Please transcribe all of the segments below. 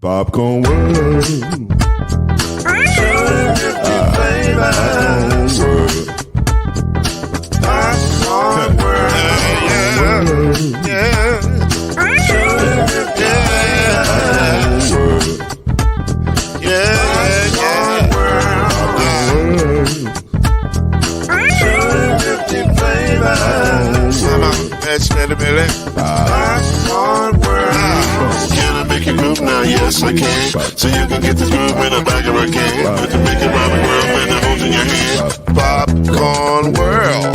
Popcorn world. Popcorn world. Yeah. Can I make you move now? Yes, I can. So you can get this move in the back of a can. I can make it round the world when it holds in your hand. Popcorn world.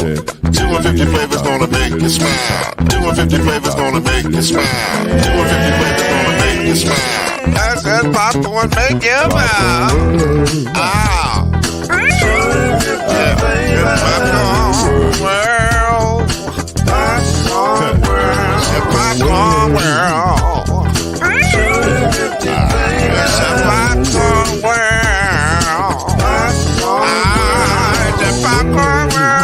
250 flavors gonna make you smile. 250 flavors gonna make you smile. 250 flavors gonna make you smile. I said popcorn make you smile. Ah. 250 flavors. Popcorn world. Popcorn world. Popcorn world. Popcorn world. The popcorn world.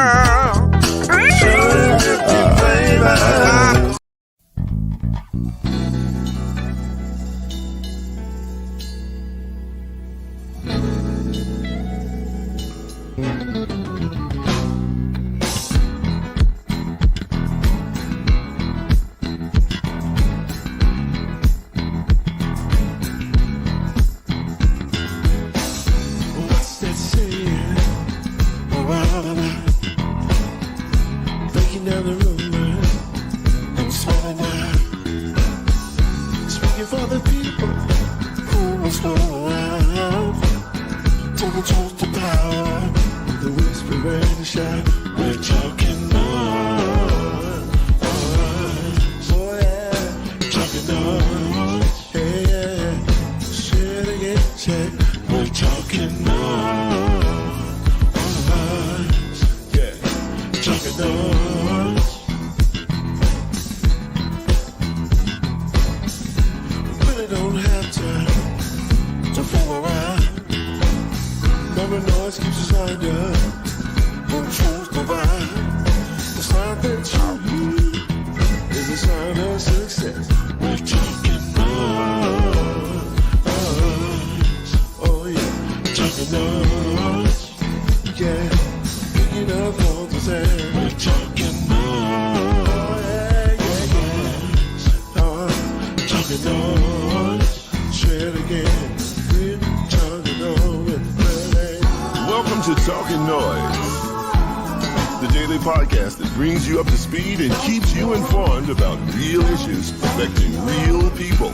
Welcome to Talkin NOIZ, the daily podcast that brings you up to speed and keeps you informed about real issues affecting real people.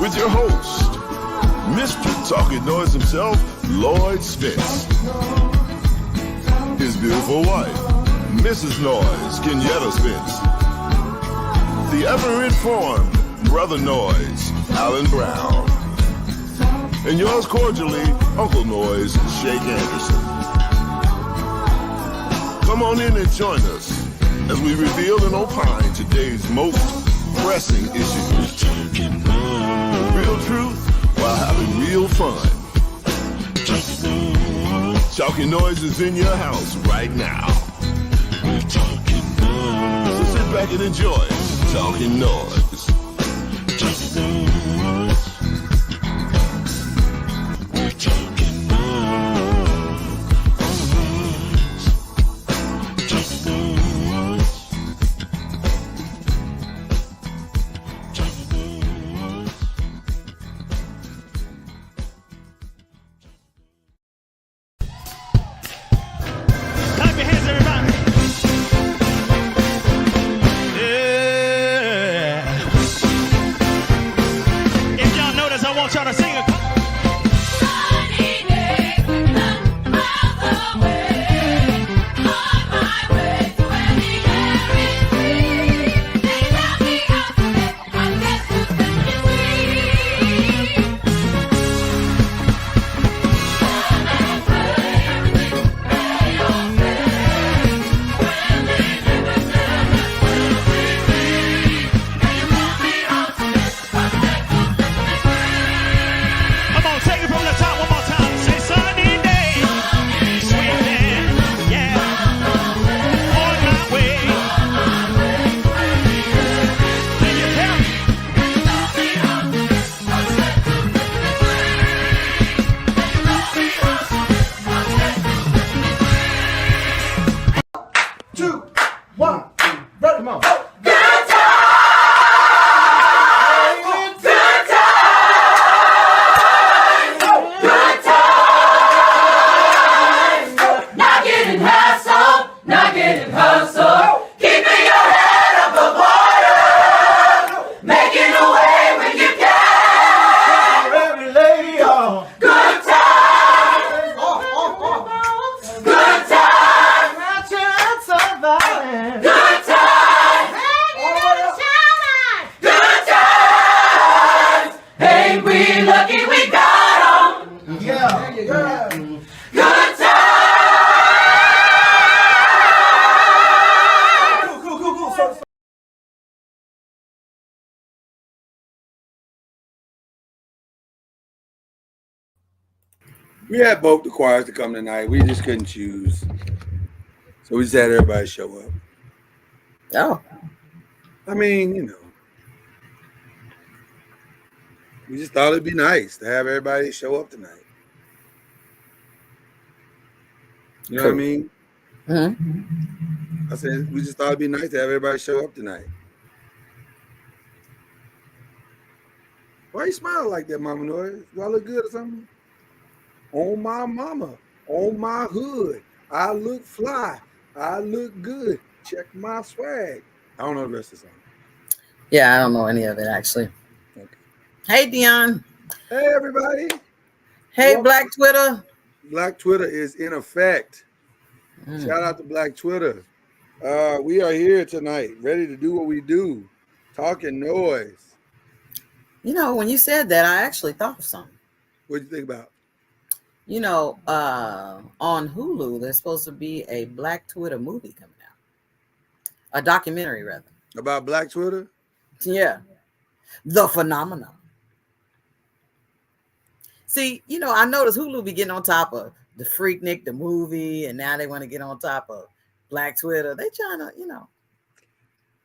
With your host, Mr. Talkin NOIZ himself, Lloyd Spence. His beautiful wife, Mrs. NOIZ, Kenyatta Spence. The ever-informed Brother NOIZ, Alan Brown. And yours cordially, Uncle NOIZ, Shake Anderson. Come on in and join us as we reveal and opine today's most pressing issues. Real truth while having real fun. Talkin NOIZ is in your house right now. So sit back and enjoy Talkin NOIZ. lucky we got 'em. Yeah. Good time. Cool. We had both the choirs to come tonight. We just couldn't choose. So we just had everybody show up. Oh. I mean, we just thought it'd be nice to have everybody show up tonight. You know what I mean? Mm-hmm. I said we just thought it'd be nice to have everybody show up tonight. Why you smiling like that, Mama Noise? Do I look good or something? On my mama, on my hood, I look fly, I look good. Check my swag. I don't know the rest of the song. Yeah, I don't know any of it actually. Okay. Hey, Dion. Hey, everybody. Hey, welcome. Black Twitter. Black Twitter is in effect. Shout out to Black Twitter. We are here tonight, ready to do what we do. Talking noise. You know, when you said that, I actually thought of something. What'd you think about? You know, on Hulu, there's supposed to be a Black Twitter movie coming out. A documentary, rather. About Black Twitter? Yeah. The phenomenon. See, you know, I noticed Hulu be getting on top of the Freaknik, the movie, and now they want to get on top of Black Twitter. They trying to,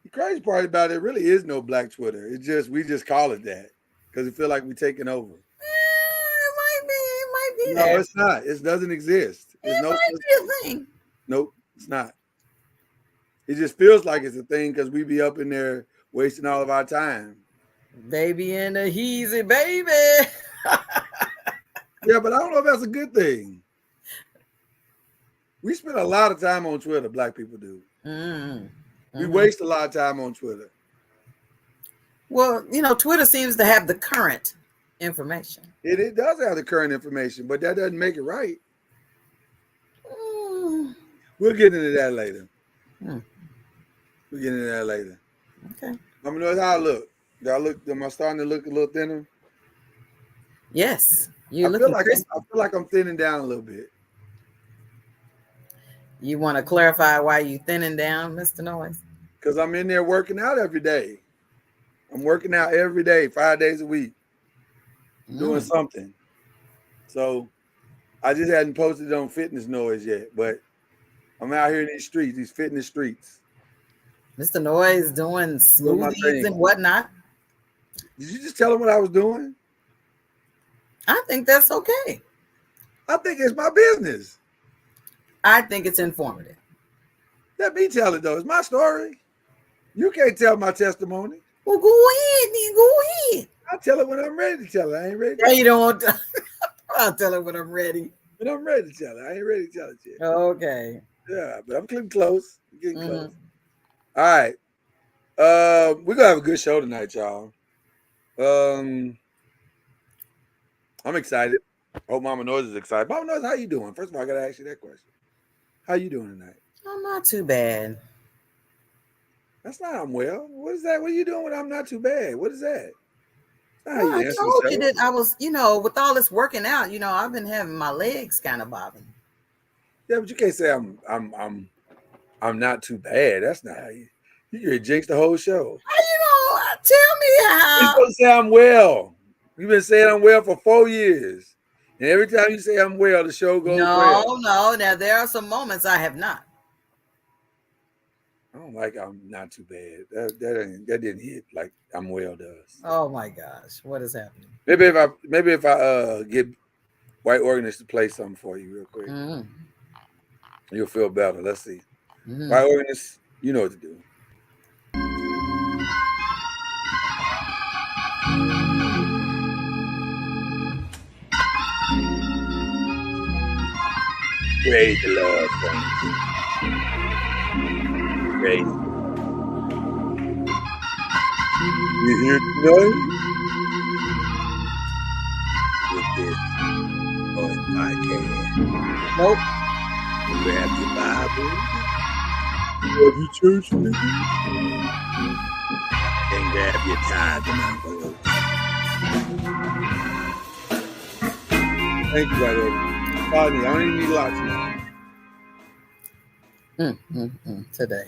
The crazy part about it really is no Black Twitter. It's just, we just call it that because we feel like we're taking over. It might be No, there. it's not. It doesn't exist. It might be a thing. Nope, it's not. It just feels like it's a thing because we be up in there wasting all of our time. Baby in the heezy, baby. Yeah, but I don't know if that's a good thing. We spend a lot of time on Twitter, Black people do. We waste a lot of time on Twitter. Well, you know, Twitter seems to have the current information. It does have the current information, but that doesn't make it right. We'll get into that later. We'll get into that later. Okay. I'm gonna know how I look. Am I starting to look a little thinner? Yes. I feel like I'm thinning down a little bit. You want to clarify why you thinning down, Mr. Noise? Because I'm in there working out every day. I'm working out every day, 5 days a week, doing something. So I just hadn't posted it on Fitness Noise yet, but I'm out here in these streets, these fitness streets. Mr. Noise doing smoothies and whatnot. Did you just tell him what I was doing? I think that's okay. I think it's my business. I think it's informative. Let me tell it, though. It's my story. You can't tell my testimony. Well, go ahead, then. Go ahead. I'll tell it when I'm ready to tell it. I ain't ready. Yeah, you don't want to. I'll tell it when I'm ready. When I'm ready to tell it. I ain't ready to tell it yet. Okay. Yeah, but I'm getting close. I'm getting close. All right. We're going to have a good show tonight, y'all. I'm excited. Hope Mama Noise is excited. Mama Noise, how you doing? First of all, I got to ask you that question. How you doing tonight? I'm not too bad. That's not I'm well. What is that? What are you doing when I'm not too bad? What is that? Well, I told you that I was, with all this working out, I've been having my legs kind of bobbing. Yeah, but you can't say I'm not too bad. That's not how you can jinx the whole show. Tell me how. You're supposed to say I'm well. You've been saying I'm well for 4 years. And every time you say I'm well, the show goes well. No. Now, there are some moments I have not. I don't like I'm not too bad. That didn't hit like I'm well does. Oh, my gosh. What is happening? Maybe if I get White Organist to play something for you real quick, you'll feel better. Let's see. White Organist, you know what to do. Praise the Lord. Praise. You here tonight? With this Noise podcast. Nope. Grab your Bible. Grab your church, nigga. And grab your tithe and envelope. Thank you, right over. I don't even need lots now. Today.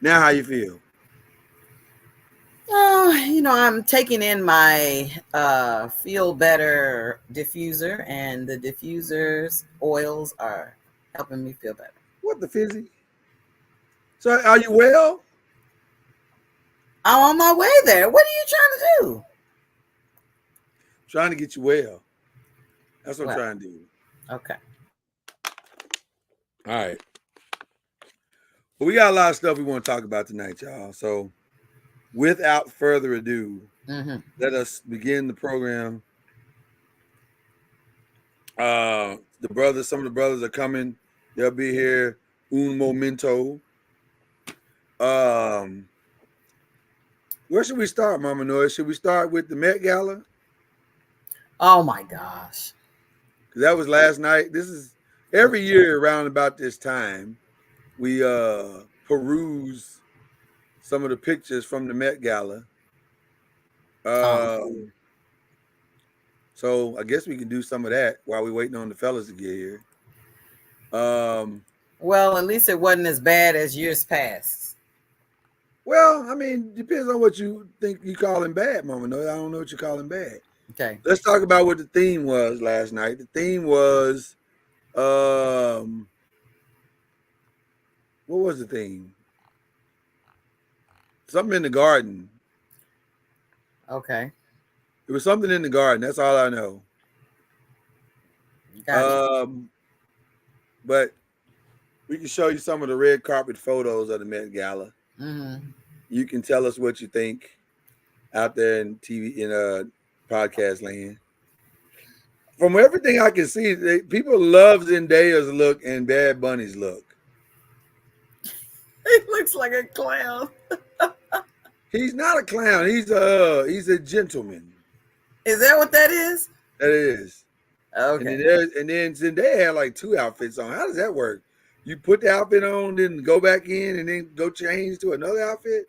Now, how you feel? Oh, I'm taking in my Feel Better diffuser, and the diffuser's oils are helping me feel better. What the fizzy? So, are you well? I'm on my way there. What are you trying to do? Trying to get you well. That's what Well, I'm trying to do. okay. All right. Well, we got a lot of stuff we want to talk about tonight, y'all. So, without further ado, let us begin the program. Some of the brothers are coming. They'll be here un momento. Where should we start, Mama Noise? Should we start with the Met Gala? Oh my gosh. Because that was last night. This is every year around about this time. We peruse some of the pictures from the Met Gala. So I guess we can do some of that while we're waiting on the fellas to get here. Well, at least it wasn't as bad as years past. Well, I mean, depends on what you think you calling bad, Mama. No, I don't know what you're calling bad. Okay. Let's talk about what the theme was last night. The theme was, what was the theme? Something in the garden. Okay. It was something in the garden. That's all I know. Gotcha. But we can show you some of the red carpet photos of the Met Gala. You can tell us what you think out there in TV, in podcast land. From everything I can see, people love Zendaya's look and Bad Bunny's look. He looks like a clown. He's not a clown. He's a gentleman. Is that what that is? That is. Okay. And then Zendaya had like 2 outfits on. How does that work? You put the outfit on, then go back in, and then go change to another outfit?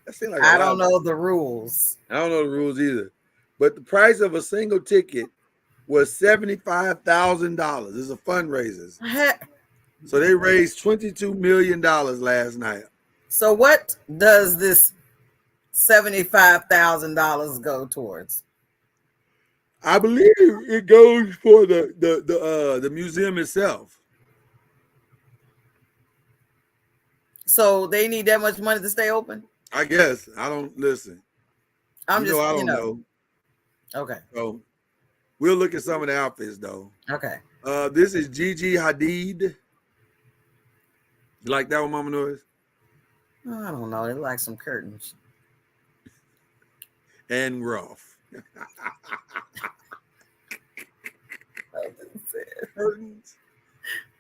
That seems like I don't know the rules. I don't know the rules either. But the price of a single ticket was $75,000. It's a fundraiser. So they raised $22 million last night. So what does this $75,000 go towards? I believe it goes for the museum itself. So they need that much money to stay open? I guess. I don't listen. I don't know. Okay. So we'll look at some of the outfits though. Okay. This is Gigi Hadid. You like that one, Mama Noise? I don't know. They like some curtains. And rough. Curtains.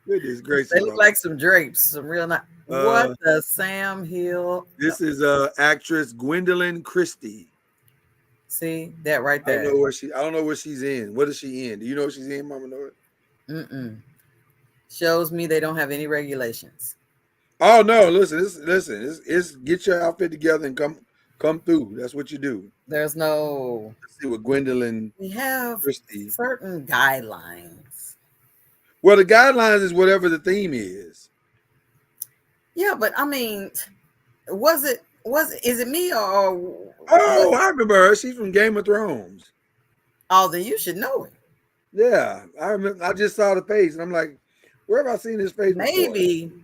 Goodness gracious. They look like some drapes. Some real nice. What the Sam Hill? This is actress Gwendolyn Christie. See that right there. I don't know where she's in. What is she in? Do you know what she's in, Mama Noise? Shows me they don't have any regulations. Oh no! Listen. It's get your outfit together and come through. That's what you do. There's no. Let's see what Gwendolyn. We have Christie. certain guidelines. Well, the guidelines is whatever the theme is. Yeah, but I mean, is it me or? Oh, I remember her. She's from Game of Thrones. Oh, then you should know it. Yeah, I remember. I just saw the face, and I'm like, where have I seen this face? Maybe before?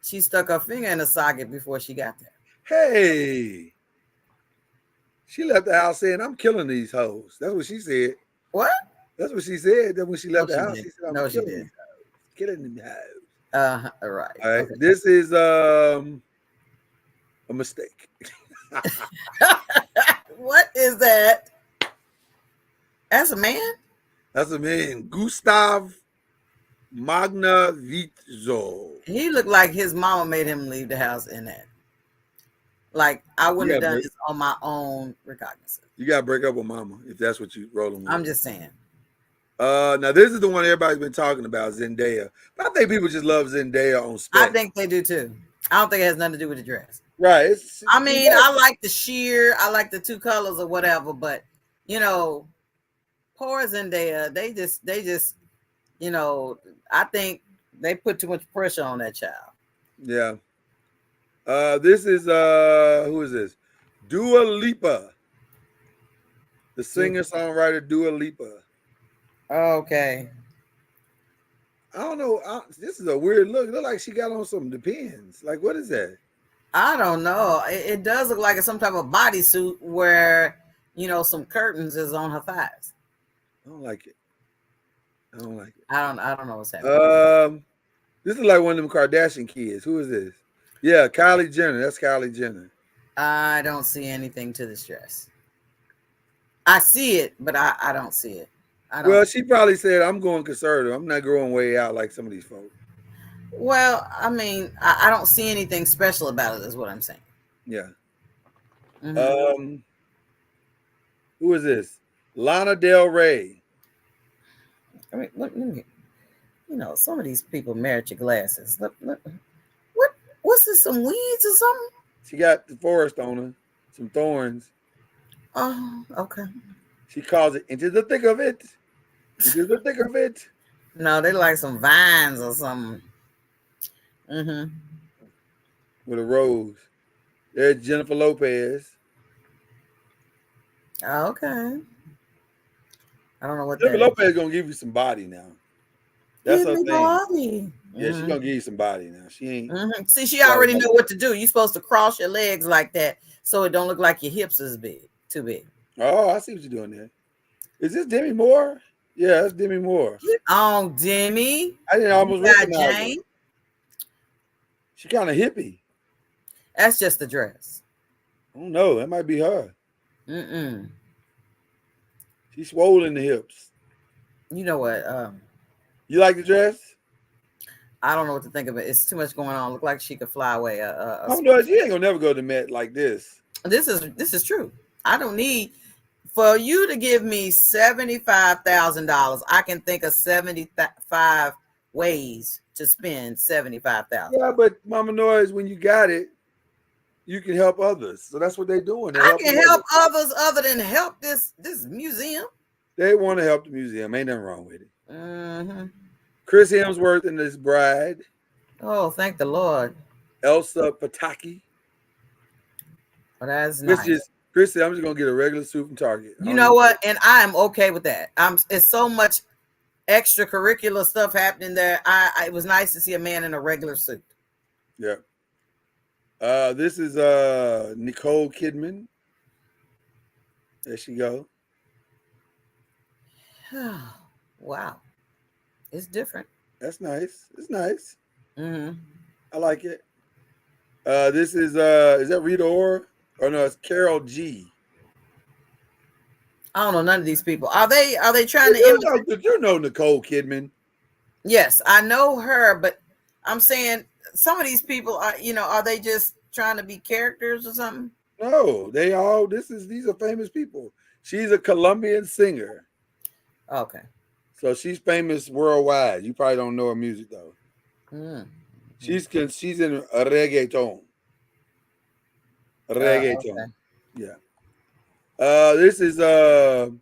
she stuck her finger in a socket before she got there. Hey, she left the house saying, "I'm killing these hoes." That's what she said. What? That's what she said. That when she left the house, did. she said, "I'm No, killing she did. these hoes, killing them hoes." All right. All right. Okay. This is a mistake. What is that? That's a man? That's a man, Gustav Magnavizzo. He looked like his mama made him leave the house in that. Like, I wouldn't have done this on my own recognizance. You got to break up with mama if that's what you're rolling with. I'm just saying. Now, this is the one everybody's been talking about, Zendaya. But I think people just love Zendaya on spec. I think they do too. I don't think it has nothing to do with the dress. Right. I like the sheer, I like the 2 colors or whatever, but, poor Zendaya. They just, you know, I think they put too much pressure on that child. Yeah. This is who is this? Dua Lipa, the singer-songwriter Dua Lipa. Okay. I don't know. This is a weird look. It look like she got on some Depends. Like, what is that? I don't know. It does look like it's some type of bodysuit where, you know, some curtains is on her thighs. I don't like it. I don't like it. I don't know what's happening. This is like one of them Kardashian kids. Who is this? Yeah, Kylie Jenner. That's Kylie Jenner. I don't see anything to this dress. I see it, but I don't see it. Well, she probably said, I'm going conservative. I'm not growing way out like some of these folks. Well, I mean, I don't see anything special about it, is what I'm saying. Yeah. Mm-hmm. Who is this? Lana Del Rey. I mean, let me, you know, some of these people merit your glasses. What's this? Some weeds or something? She got the forest on her, some thorns. Oh, okay. She calls it into the thick of it. Into the thick of it. No, they like some vines or something. Mm-hmm. With a rose. There's Jennifer Lopez. Okay. I don't know what Jennifer that Lopez is gonna give you some body now. That's her thing. body. Yeah, she's gonna give you some body now. She ain't. Mm-hmm. See, she already know what to do. You're supposed to cross your legs like that so it don't look like your hips is too big. Oh, I see what you're doing there. Is this Demi Moore? Yeah, that's Demi Moore. Get on, Demi. I didn't almost recognize her. Jane. She kind of hippie. That's just the dress. I don't know. That might be her. Mm-mm. She's swollen in the hips. You know what? You like the dress? I don't know what to think of it. It's too much going on. Look like she could fly away. I don't know. She ain't gonna never go to Met like this. This is true. I don't need for you to give me $75,000. I can think of 75 ways to spend $75,000. Yeah, but Mama Noise, when you got it, you can help others. So that's what they're doing. I can help others other than help this museum. They want to help the museum. Ain't nothing wrong with it. Mm-hmm. Chris Hemsworth and his bride. Oh, thank the Lord. Elsa Pataki. Well, that's nice. Chris said, I'm just gonna get a regular suit from Target. You know what? And I am okay with that. It's so much extracurricular stuff happening there. It was nice to see a man in a regular suit. Yeah. This is Nicole Kidman. There she go. Wow. It's different. That's nice. It's nice. Mm-hmm. I like it. This is that Rita Ora? Or no, it's Carol G. I don't know none of these people. Are they trying to Did you know Nicole Kidman? Yes, I know her, but I'm saying some of these people are they just trying to be characters or something? No, these are famous people. She's a Colombian singer. Okay. So she's famous worldwide. You probably don't know her music though. Mm. She's in a reggaeton. Reggaeton. Okay. Yeah. This is Ariana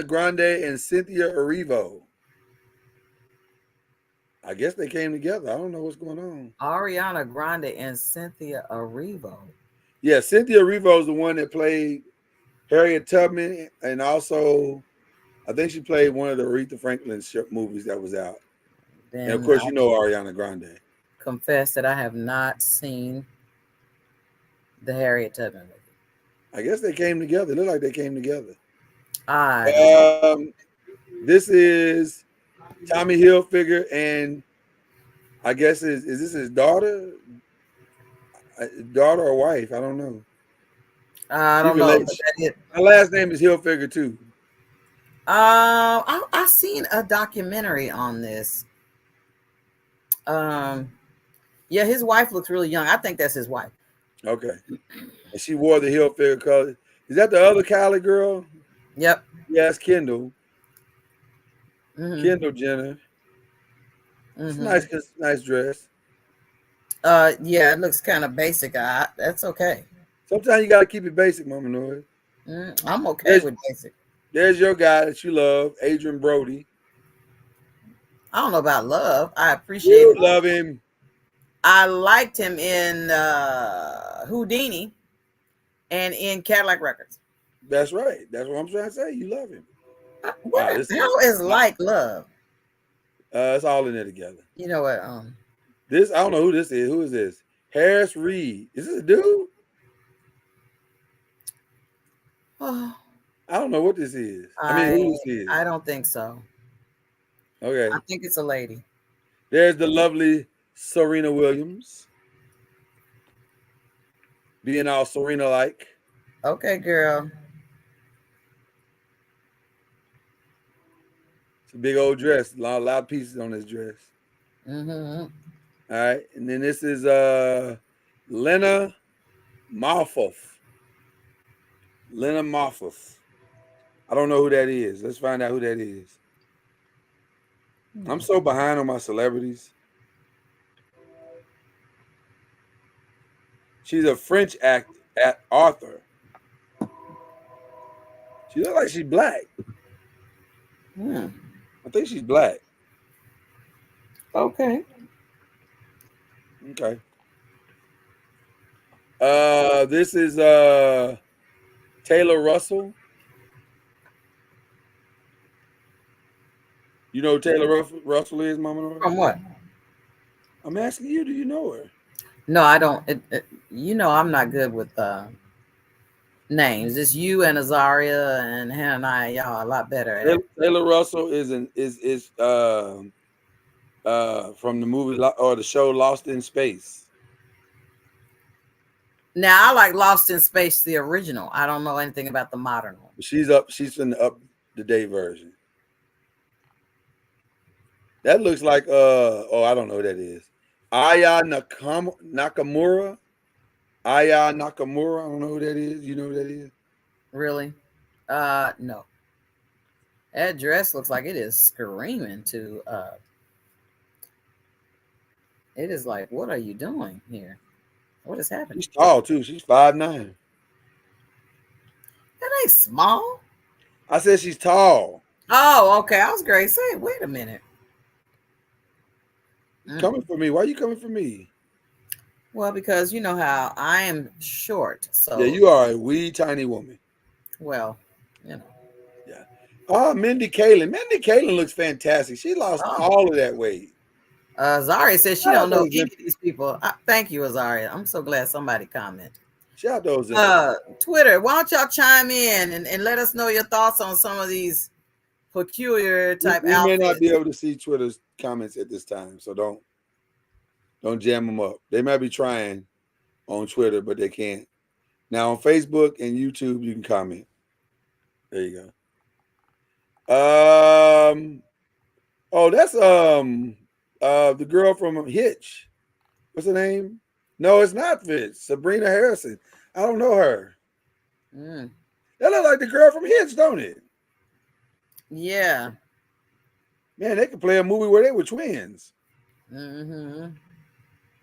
Grande and Cynthia Erivo. I guess they came together. I don't know what's going on. Ariana Grande and Cynthia Erivo. Yeah, Cynthia Erivo is the one that played Harriet Tubman, and also I think she played one of the Aretha Franklin movies that was out. Then and of course, you know Ariana Grande. Confess that I have not seen the Harriet Tubman movie. I guess they came together. It looked like they came together. This is Tommy Hilfiger, and I guess is this his daughter or wife? I don't know. I don't know. My last name is Hilfiger too. I seen a documentary on this. Yeah, his wife looks really young. I think that's his wife. Okay. And she wore the Hilfiger color. Is that the other Kylie girl? Yep. Yes, Kendall. Mm-hmm. Kendall Jenner. Mm-hmm. It's nice dress. Yeah, it looks kind of basic. That's okay. Sometimes you gotta keep it basic, Mama Noise. I'm okay with basic. There's your guy that you love, Adrian Brody. I don't know about love. I appreciate You it. love him. I liked him in Houdini and in Cadillac Records. That's right. That's what I'm trying to say. You love him. How is like love? It's all in there together. You know what? This, I don't know who this is. Who is this? Harris Reed. Is this a dude? Oh, I don't know what this is. I mean, who this is. I don't think so. Okay. I think it's a lady. There's the lovely Serena Williams. Being all Serena-like. Okay, girl. It's a big old dress. A lot of pieces on this dress. Mm-hmm. All right. And then this is Lena Malfouf. Lena Malfouf. I don't know who that is. Let's find out who that is. I'm so behind on my celebrities. She's a French author. She looks like she's black. I think she's black. Okay. Okay. This is Taylor Russell. You know who Taylor Russell is, Mama Nora? From what? I'm asking you, do you know her? No, I don't. You know, I'm not good with names. It's you and Azaria and Hannah and I. Y'all are a lot better at it. Taylor Russell is from the movie or the show Lost in Space. Now, I like Lost in Space, the original. I don't know anything about the modern one. She's in the up-to-date version. That looks like I don't know who that is. Aya Nakamura. Aya Nakamura. I don't know who that is. You know who that is? Really? No. That dress looks like it is screaming to it is like, what are you doing here? What is happening? She's tall too. She's 5'9". That ain't small. I said she's tall. Oh, okay. I was great. Say, wait a minute. Coming for me. Why are you coming for me? Well, because you know how I am short. So yeah, you are a wee tiny woman. Well, you know. Yeah. Oh, Mindy Kaling. Mindy Kaling looks fantastic. She lost all of that weight. Zaria says she don't know any of these people. Thank you, Azaria. I'm so glad somebody commented. Shout those in. Twitter, why don't y'all chime in and let us know your thoughts on some of these peculiar type we outfits. may not be able to see Twitter's comments at this time, so don't jam them up. They might be trying on Twitter, but they can't. Now on Facebook and YouTube, you can comment. There you go. Oh, that's the girl from Hitch. What's her name? No, it's not Fitz. Sabrina Harrison. I don't know her. That looks like the girl from Hitch, don't it? Yeah. Man, they could play a movie where they were twins. Mm-hmm.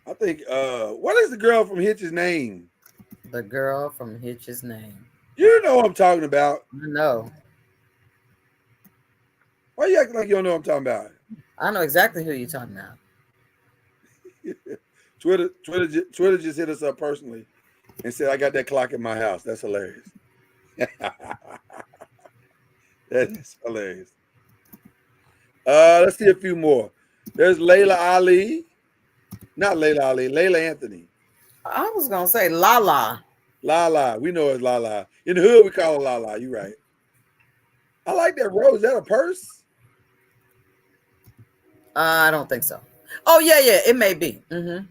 I think, what is the girl from Hitch's name? The girl from Hitch's name. You know what I'm talking about. No. Why you acting like you don't know what I'm talking about? I know exactly who you're talking about. Twitter just hit us up personally and said, I got that clock in my house. That's hilarious. That is hilarious. Let's see a few more. There's Layla Ali. Not Layla Ali, Layla Anthony. I was going to say Lala. Lala. We know it's Lala. In the hood, we call her Lala. You're right. I like that rose. Is that a purse? I don't think so. Oh, yeah, it may be. Mm-hmm.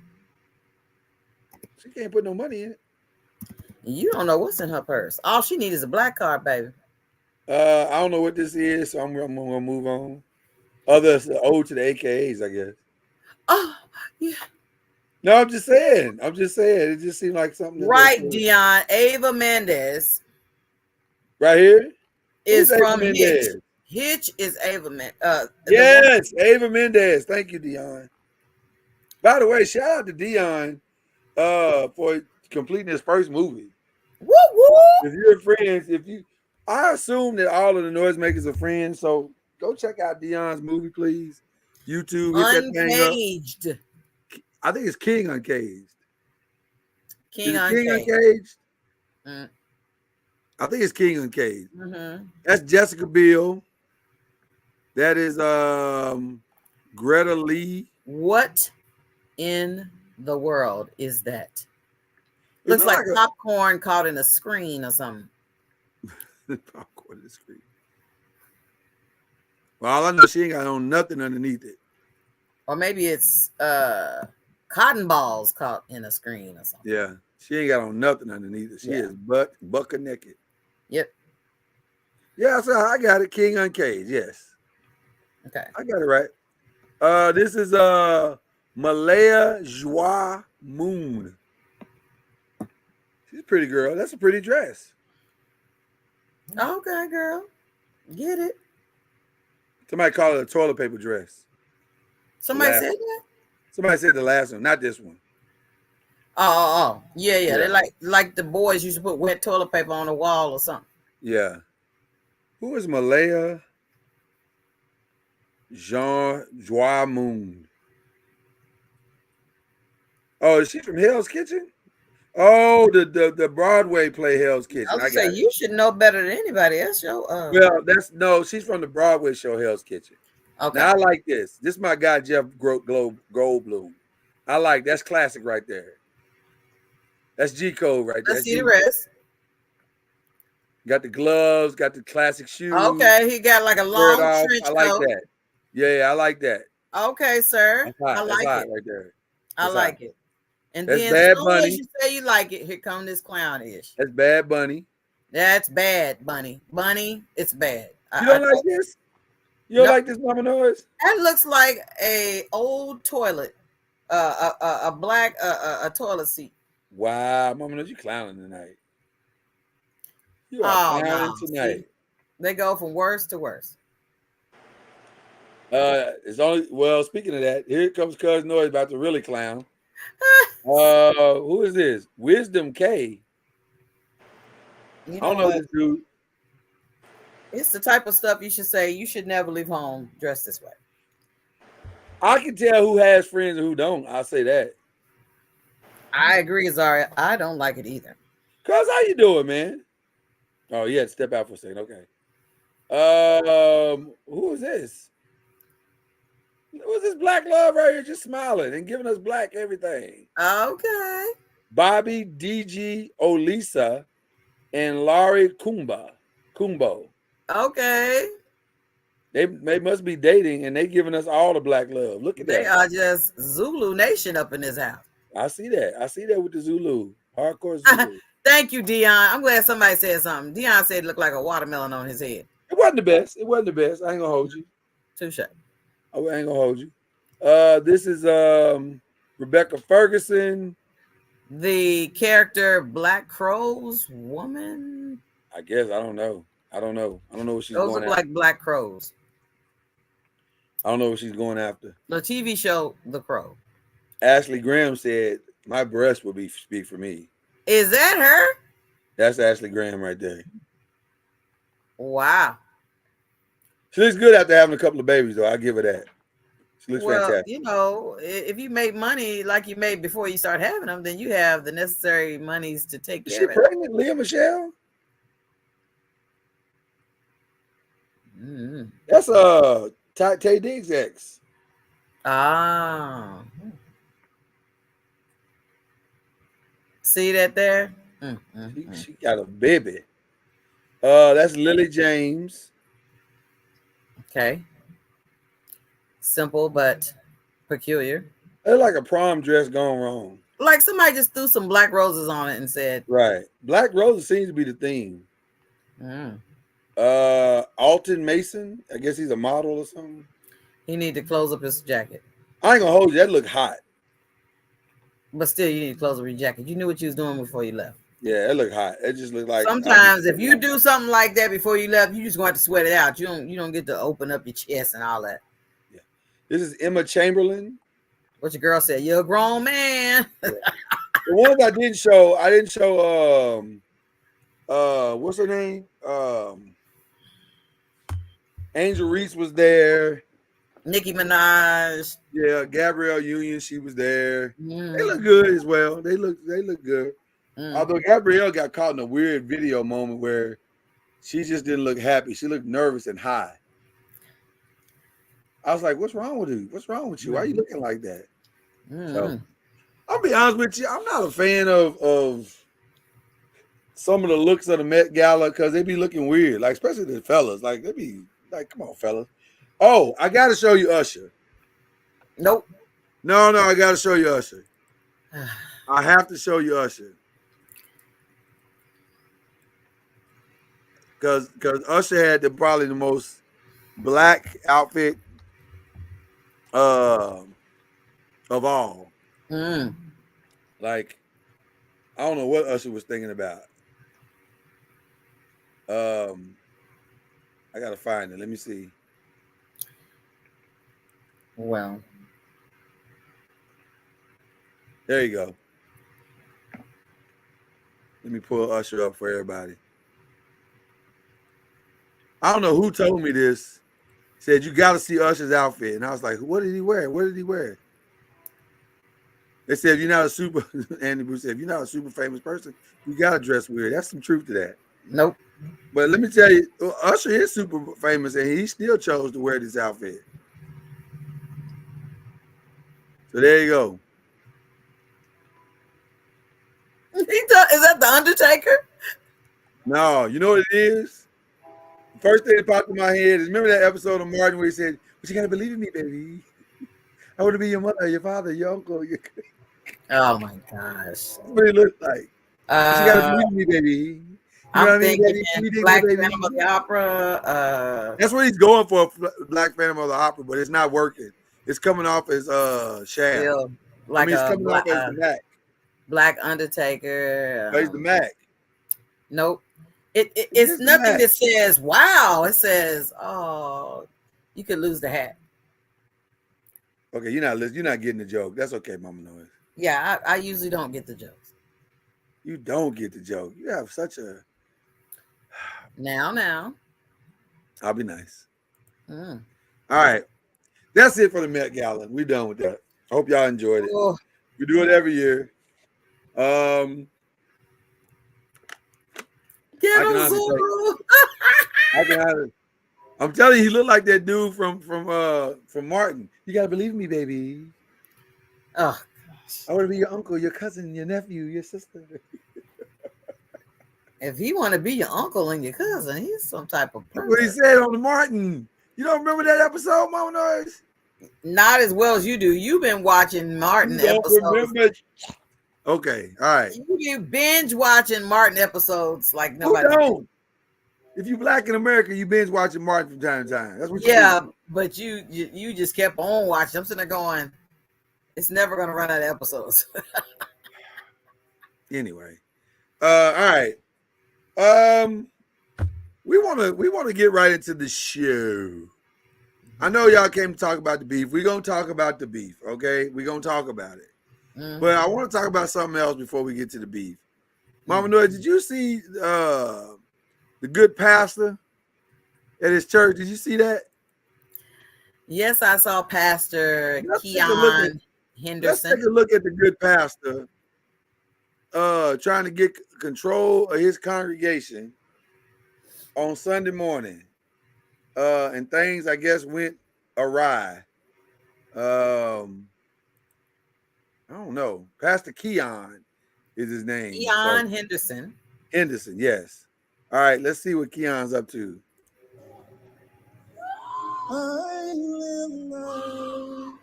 She can't put no money in it. You don't know what's in her purse. All she needs is a black card, baby. I don't know what this is, so I'm going to move on. Others ode to the AKAs, I guess. Oh, yeah. No, I'm just saying. It just seemed like something. Right, Dion. Ava Mendez. Right here? Is Who's from Ava Hitch. Mendez? Hitch is Ava Mendez. Yes, Ava Mendez. Thank you, Dion. By the way, shout out to Dion for completing his first movie. Woo woo. If you're friends, I assume that all of the noisemakers are friends. So go check out Dion's movie, please. YouTube, hit that thing up. Uncaged. I think it's King Uncaged. King Is it King Uncaged. Uncaged? Mm. I think it's King Uncaged. Mm-hmm. That's Jessica Biel. That is Greta Lee. What in the world is that? It Looks look like popcorn caught in a screen or something. popcorn in the screen. Well, all I know, she ain't got on nothing underneath it. Or maybe it's cotton balls caught in a screen or something. Yeah, she ain't got on nothing underneath it. She is bucket naked. Yep. Yeah, so I got it. King Uncaged. Yes. Okay. I got it right. This is Malaya Joie Moon. She's a pretty girl. That's a pretty dress. Okay, girl. Get it. Somebody called it a toilet paper dress. Somebody Last- said that? Somebody said the last one, not this one. Oh. Yeah. Yeah. They're like the boys used to put wet toilet paper on the wall or something. Yeah. Who is Malaya Joie Moon? Oh, is she from Hell's Kitchen? Oh, the Broadway play Hell's Kitchen. I was I gonna say got it. you should know better than anybody else. Well, she's from the Broadway show Hell's Kitchen. Okay. Now I like this. This is my guy Jeff Goldblum. That's classic right there. That's G code right there. Let's see the rest. Got the gloves, got the classic shoes. Okay, he got like a long trench I like coat. that. Yeah, I like that. Okay, sir. That's I like it right there. I like it. And That's then Bad as soon as Bunny. you say you like it, here come this clownish. That's Bad Bunny. That's bad, Bunny. Bunny, it's bad. You don't like this? You don't like this Mama Noise? That looks like a old toilet, a black a toilet seat. Wow, Mama Noise, you clowning tonight. You are clowning tonight. See, they go from worse to worse. Speaking of that, here comes Cuz Noise about to really clown. Who is this? Wisdom K. You I don't know this dude. It's the type of stuff you should say. You should never leave home dressed this way. I can tell who has friends and who don't. I'll say that. I agree, Zaria. I don't like it either. Cuz, how you doing, man? Oh, yeah, step out for a second. Okay. Who is this? Who's this black love right here just smiling and giving us black everything? Okay. Bobby, DG, Olisa, and Laurie Kumbo. Okay. They must be dating and they giving us all the black love. Look at that. They are just Zulu Nation up in this house. I see that. I see that with the Zulu. Hardcore Zulu. Thank you, Dion. I'm glad somebody said something. Dion said it looked like a watermelon on his head. It wasn't the best. It wasn't the best. I ain't gonna hold you. Touche. I ain't gonna hold you. This is Rebecca Ferguson. The character Black Crow's woman. I guess I don't know. I don't know what she's Those going look after. like Black Crows. I don't know what she's going after. The TV show The Crow. Ashley Graham said, "My breast will speak for me." Is that her? That's Ashley Graham right there. Wow. She looks good after having a couple of babies, though. I'll give her that. She looks fantastic. You know, if you make money like you made before you start having them, then you have the necessary monies to take Is care she of it. pregnant, Leah Michelle? Mm-hmm. That's Tay Diggs' ex. Ah. See that there? She got a baby. That's Lily James. Okay. Simple but peculiar. That's like a prom dress gone wrong. Like somebody just threw some black roses on it and said, Right. Black roses seems to be the theme. Alton Mason. I guess he's a model or something. he need to close up his jacket. I ain't gonna hold you. That look hot. But still, you need to close up your jacket. You knew what you was doing before you left. Yeah, it look hot. It just look like Sometimes if you do something like that before you left, you just going to sweat it out. You don't get to open up your chest and all that. Yeah. This is Emma Chamberlain. What your girl said, you're a grown man. The ones I didn't show what's her name? Angel Reese was there. Nicki Minaj. Yeah, Gabrielle Union, she was there. They look Mm, good as well. They look good. mm. Although Gabrielle got caught in a weird video moment where she just didn't look happy. She looked nervous and high. I was like, "What's wrong with you? What's wrong with you? Why are you looking like that?" So I'll be honest with you. I'm not a fan of some of the looks of the Met Gala because they be looking weird. Like especially the fellas. Like they be like, "Come on, fellas." Oh, I got to show you Usher. Nope. No, I got to show you Usher. I have to show you Usher. Because Usher had probably the most black outfit of all. Mm. Like, I don't know what Usher was thinking about. I gotta find it. Let me see. Well, There you go. Let me pull Usher up for everybody. I don't know who told me this. Said you got to see Usher's outfit, and I was like, "What did he wear? What did he wear?" They said, "If you're not a super," Andy Bruce said, "If you're not a super famous person, you gotta dress weird." That's some truth to that. nope. But let me tell you, Usher is super famous, and he still chose to wear this outfit. So there you go. Is that the Undertaker? No, you know what it is? The first thing that popped in my head is remember that episode of Martin where he said, "But you gotta believe in me, baby. I want to be your mother, your father, your uncle." Oh my gosh. That's what he looked like. But you gotta believe in me, baby. You know what I I'm mean, thinking baby? Black Baby. Phantom of the Opera. That's what he's going for, Black Phantom of the Opera, but it's not working. It's coming off as Shaft. Still I like mean, it's a coming off as the Mac. Black Undertaker. He's the Mac. Nope. It's It's the nothing Mac. that says wow. It says, oh, you could lose the hat. Okay, you're not getting the joke. That's okay, Mama Noise. Yeah, I usually don't get the jokes. You don't get the joke. You have such a Now. I'll be nice. Mm. All right. That's it for the Met Gala. We're done with that. I hope y'all enjoyed it. Oh, We do it every year. I get can him, honestly say, Zoro. I'm telling you, he looked like that dude from Martin. You gotta believe me, baby. Oh, I want to be your uncle, your cousin, your nephew, your sister. if he want to be your uncle and your cousin, he's some type of That's what he person. said on the Martin. You don't remember that episode, Mama Noise? Not as well as you do. You've been watching Martin You don't episodes. remember? Okay, all right. You be binge watching Martin episodes like Who nobody. don't? If you black in America, you binge watching Martin from time to time. That's what you Yeah, do. but you just kept on watching. I'm sitting there going, it's never gonna run out of episodes. Anyway, all right. We wanna get right into the show. I know y'all came to talk about the beef. We're gonna talk about the beef, okay? We're gonna talk about it. Mhm. But I want to talk about something else before we get to the beef. Mama Noy, did you see the good pastor at his church? Did you see that? Yes, I saw Pastor Keon Let's Henderson. take a look at the good pastor trying to get control of his congregation on Sunday morning. And things, I guess, went awry. I don't know. Pastor Keon is his name. Keon Henderson. Henderson, yes. All right, let's see what Keon's up to. I live my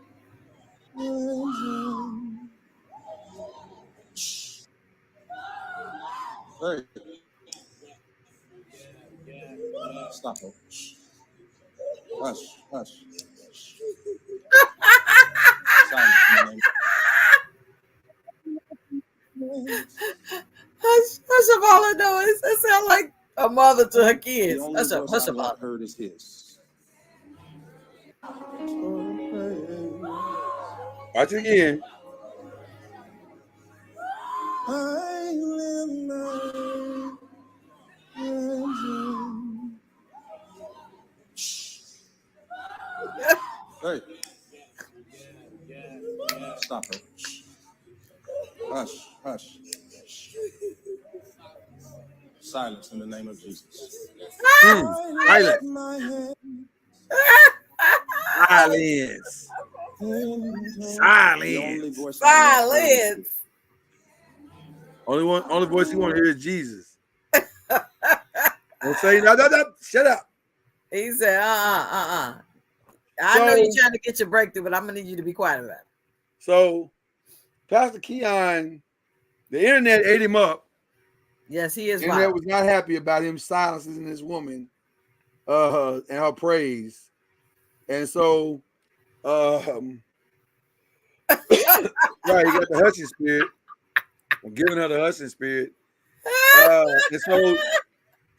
Hey. Stop it. Hush, hush. Silence, Hush up, all I know is it sounds like a mother to her kids. the only Hush up, voice hush I up. want heard is his. Watch it again. I live my Hey. Stop her. Hush, hush. Silence in the name of Jesus. Silence. Silence. The only Silence. voice I want to hear Silence. Only voice you want to hear is Jesus. Don't say no. Shut up. He said, I So- know you're trying to get your breakthrough, but I'm gonna need you to be quiet about it. So, Pastor Keon, the internet ate him up. Yes, he is The internet right. was not happy about him silencing this woman and her praise. And so, right, he got the hushing spirit. I'm giving her the hushing spirit. And so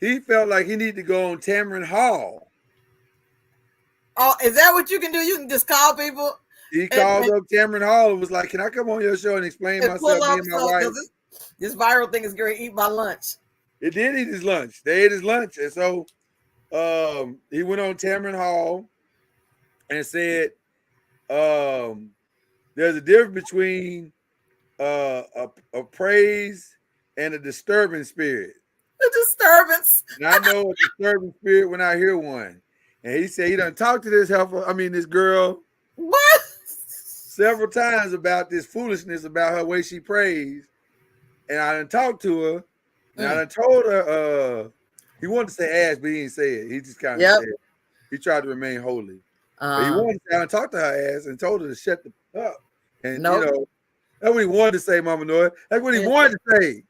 he felt like he needed to go on Tamron Hall. Oh, is that what you can do? You can just call people He called up Tamron Hall and was like, "Can I come on your show and explain and myself, pull me up and my wife?" this viral thing is going to eat my lunch. It did eat his lunch. They ate his lunch. And so he went on Tamron Hall and said, there's a difference between a praise and a disturbing spirit. The disturbance. And I know a disturbing spirit when I hear one. And he said he done talked to this girl What? several times about this foolishness about her way she prays. And I done talked to her. And I done told her, he wanted to say ass, but he didn't say it. He just kind of said it. He tried to remain holy. But he wanted to say, I talked to her ass and told her to shut the up. And you know, that's what he wanted to say, Mama Noy. That's what he wanted to say.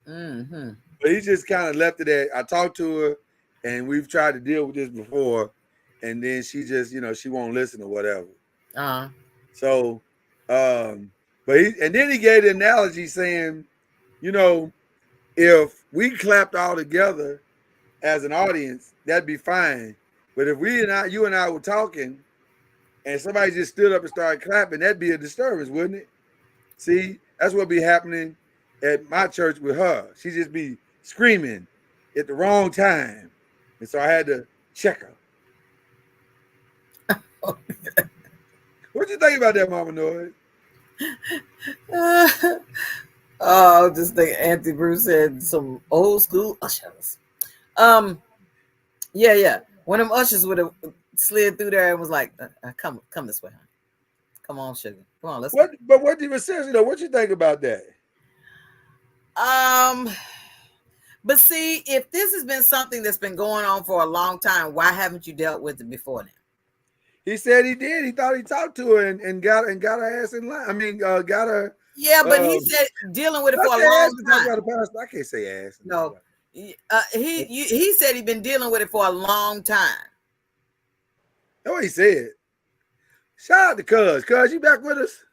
Mm-hmm. But he just kind of left it at, I talked to her and we've tried to deal with this before. And then she just, she won't listen or whatever. So, but then he gave the analogy saying, if we clapped all together as an audience, that'd be fine. But if you and I were talking and somebody just stood up and started clapping, that'd be a disturbance, wouldn't it? See, that's what be happening at my church with her. She just be screaming at the wrong time. And so I had to check her. What you think about that, Mama Noise? Oh, just think Auntie Bruce said some old school ushers. Yeah. One of them ushers would have slid through there and was like, come this way, honey. Come on, sugar. Come on, let's go. But what do you seriously though? What you think about that? But see, if this has been something that's been going on for a long time, why haven't you dealt with it before now? He said he did. He thought he talked to her and got her ass in line. I mean, got her. Yeah, but he said dealing with it for a long time. I can't say ass. No, he said he'd been dealing with it for a long time. That's what he said. Shout out to Cuz. Cuz, you back with us?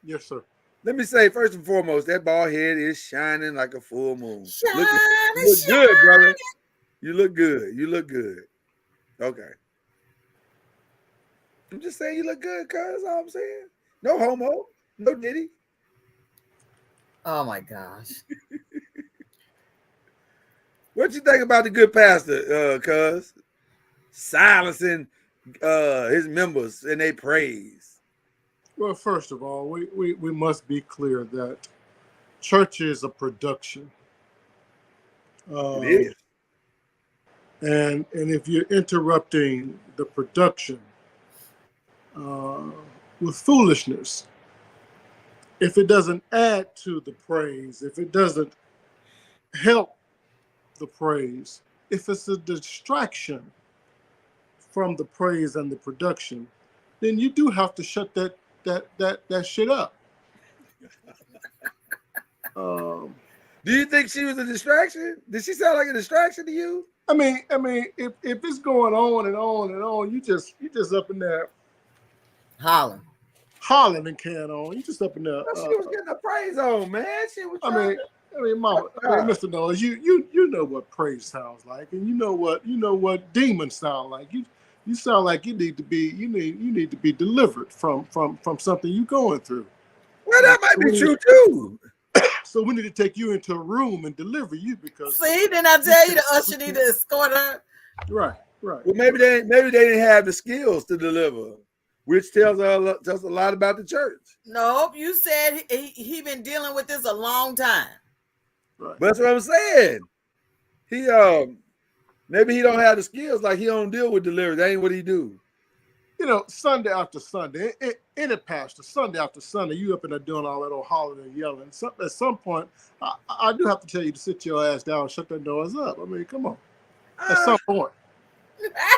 Yes, sir. Let me say, first and foremost, that bald head is shining like a full moon. Shining, you look good, brother. You look good. You look good. Okay. I'm just saying you look good, cuz. All I'm saying. No homo. No diddy. Oh my gosh. What you think about the good pastor, cuz? Silencing his members and they praise. Well, first of all, we must be clear that church is a production. It is. And if you're interrupting the production with foolishness, if it doesn't add to the praise, if it doesn't help the praise, if it's a distraction from the praise and the production, then you do have to shut that shit up. Do you think she was a distraction? Did she sound like a distraction to you? I mean, if it's going on and on and on, you just up in there Hollering and carrying on. You just up in there. She was getting her praise on, man. She was. Mama, Mr. Noise, you know what praise sounds like, and you know what demons sound like. You sound like you need to be delivered from something you're going through. Well, that might be true too. So we need to take you into a room and deliver you because. See, didn't I tell you the usher need to escort her? Right. Right. Well, maybe they didn't have the skills to deliver, which tells a lot about the church. Nope, you said he been dealing with this a long time. Right. But that's what I'm saying. He maybe he don't have the skills, like he don't deal with delivery. That ain't what he do. You know, Sunday after Sunday, any pastor, Sunday after Sunday, you up in there doing all that old hollering and yelling. At some point, I do have to tell you to sit your ass down and shut that noise up. I mean, come on. At some point.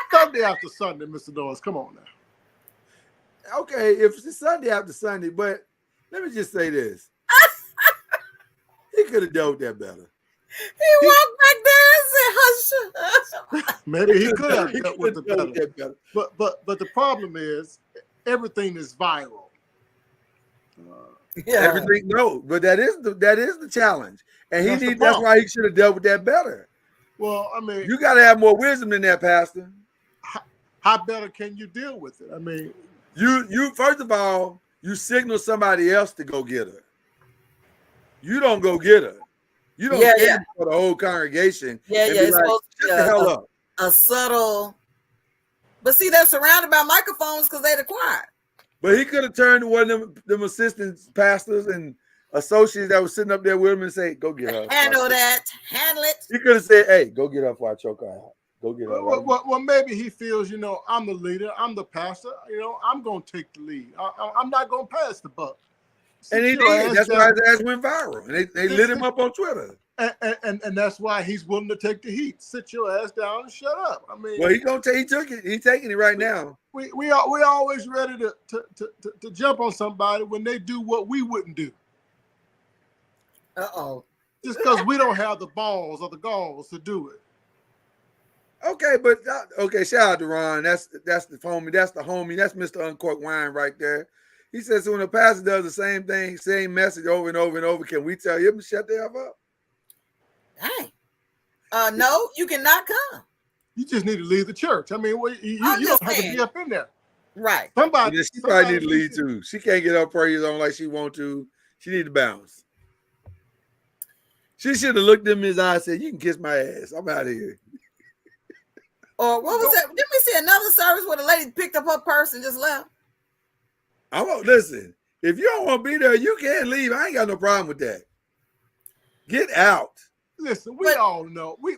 Sunday after Sunday, Mr. Noise, come on now. Okay, if it's Sunday after Sunday, but let me just say this. He could have dealt with that better. He walked back there and said, hush. Maybe he could have dealt with it dealt with better. that better. But the problem is everything is viral. Yeah. Everything, no, but that is the challenge. And that's why he should have dealt with that better. Well, I mean, You got to have more wisdom than that, Pastor. how better can you deal with it? I mean, you first of all, you signal somebody else to go get her. You don't go get her. You don't stand for the whole congregation. Yeah, and yeah. be It's like, supposed to shut be the hell up. a subtle. But see, they're surrounded by microphones because they're the choir. But he could have turned to one of them assistant pastors and associates that was sitting up there with him and say, "Go get her. Handle it." He could have said, "Hey, go get her before I choke her out. Go get her." well, maybe he feels, I'm the leader, I'm the pastor, I'm going to take the lead. I'm not going to pass the buck. And he did. That's why his ass went viral. And they lit him up on Twitter. And that's why he's willing to take the heat. Sit your ass down and shut up. I mean, well, he took it. He's taking it right now. We always ready to jump on somebody when they do what we wouldn't do. Just because we don't have the balls or the galls to do it. Okay, but shout out to Ron. That's the homie. That's the homie. That's Mr. Uncorked Wine right there. He says, so when a pastor does the same thing, same message over and over and over, can we tell him to shut the hell up? Dang. No, you cannot come. You just need to leave the church. I mean, you don't have to be up in there. Right. Somebody probably need to leave too. She can't get her praise on like she want to. She need to bounce. She should have looked him in his eye and said, "You can kiss my ass. I'm out of here." Or what was that? Didn't we see another service where the lady picked up her purse and just left? I won't listen. If you don't want to be there, you can't leave. I ain't got no problem with that. Get out. Listen, we all know. We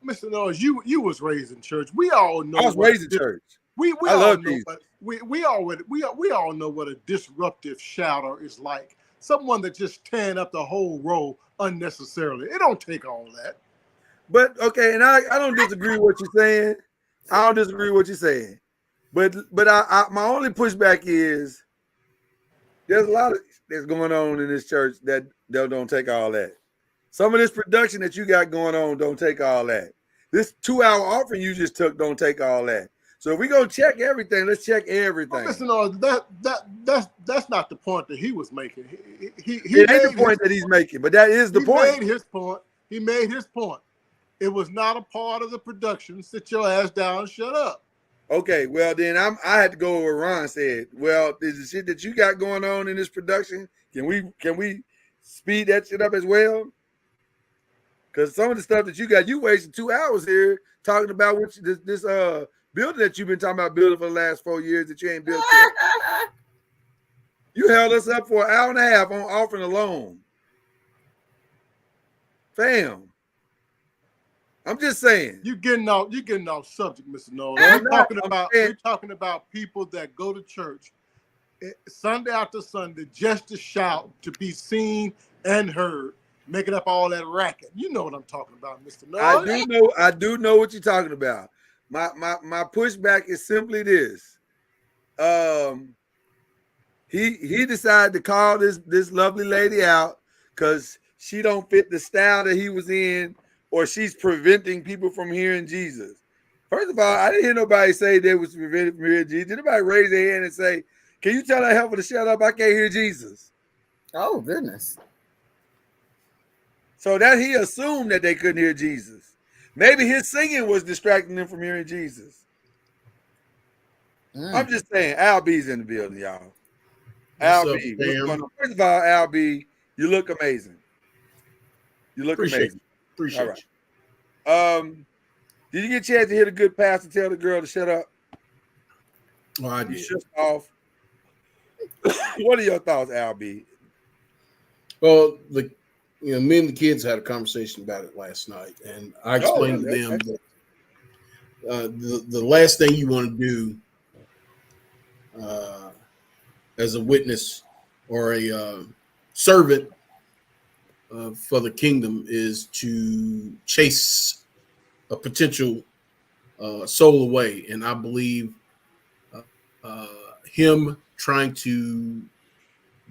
Mr. Noise, you was raised in church. We all know. I was raised in church. We I all love know. these. But we all know what a disruptive shouter is like. Someone that just tearing up the whole row unnecessarily. It don't take all that. But okay, and I don't disagree with what you're saying. I don't disagree with what you're saying. But I my only pushback is there's a lot of that's going on in this church that don't take all that. Some of this production that you got going on don't take all that. This 2-hour offering you just took don't take all that. So if we go check everything, let's check everything. Well, listen, that's not the point that he was making. He it ain't the point that he's making, but that is the point. He made his point. He made his point. It was not a part of the production. Sit your ass down and shut up. Okay, well then I had to go where Ron said. Well, is the shit that you got going on in this production? Can we speed that shit up as well? Because some of the stuff that you got, you wasted 2 hours here talking about this building that you've been talking about building for the last 4 years that you ain't built yet. You held us up for an hour and a half on offering alone. Fam. I'm just saying. You're getting off subject, Mr. Noel. We're talking about people that go to church Sunday after Sunday just to shout, to be seen and heard, making up all that racket. You know what I'm talking about, Mr. Noel. I do know what you're talking about. My pushback is simply this. He decided to call this lovely lady out because she don't fit the style that he was in, or she's preventing people from hearing Jesus. First of all, I didn't hear nobody say they was prevented from hearing Jesus. Did anybody raise their hand and say, "Can you tell that helper to shut up? I can't hear Jesus." Oh, goodness. So that he assumed that they couldn't hear Jesus. Maybe his singing was distracting them from hearing Jesus. I'm just saying, Al B's in the building, y'all. Al B. What's going on? First of all, Al B, you look amazing. You look amazing. Appreciate all right. Did you get a chance to hear the good pastor tell the girl to shut up? Oh, I You did. shut off. What are your thoughts, Albie? Well, me and the kids had a conversation about it last night, and I explained to them that the last thing you want to do as a witness or a servant for the kingdom is to chase a potential soul away. And I believe him trying to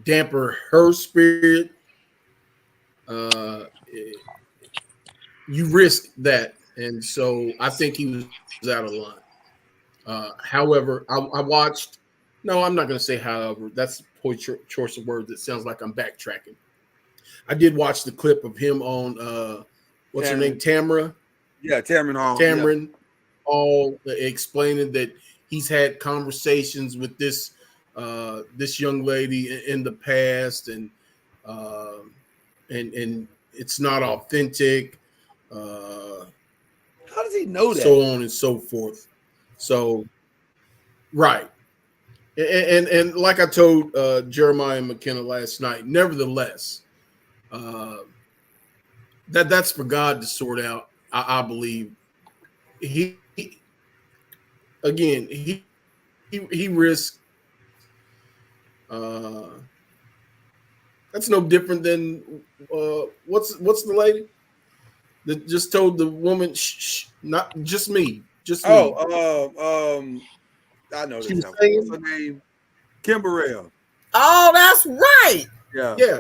damper her spirit, you risk that. And so I think he was out of line. However, I watched. No, I'm not going to say however. That's poor choice of words. It sounds like I'm backtracking. I did watch the clip of him on what's her name, Tamara. Yeah, Tamron Hall. Tamron Hall explaining that he's had conversations with this young lady in the past, and it's not authentic. How does he know that? So on and so forth. So, right. And like I told Jeremiah and McKenna last night, nevertheless, that's for God to sort out. I believe he risked. That's no different than what's the lady that just told the woman, shh, not just me, just me. I know She this. was saying, What's her name? Kim Burrell. Oh, that's right. Yeah. Yeah,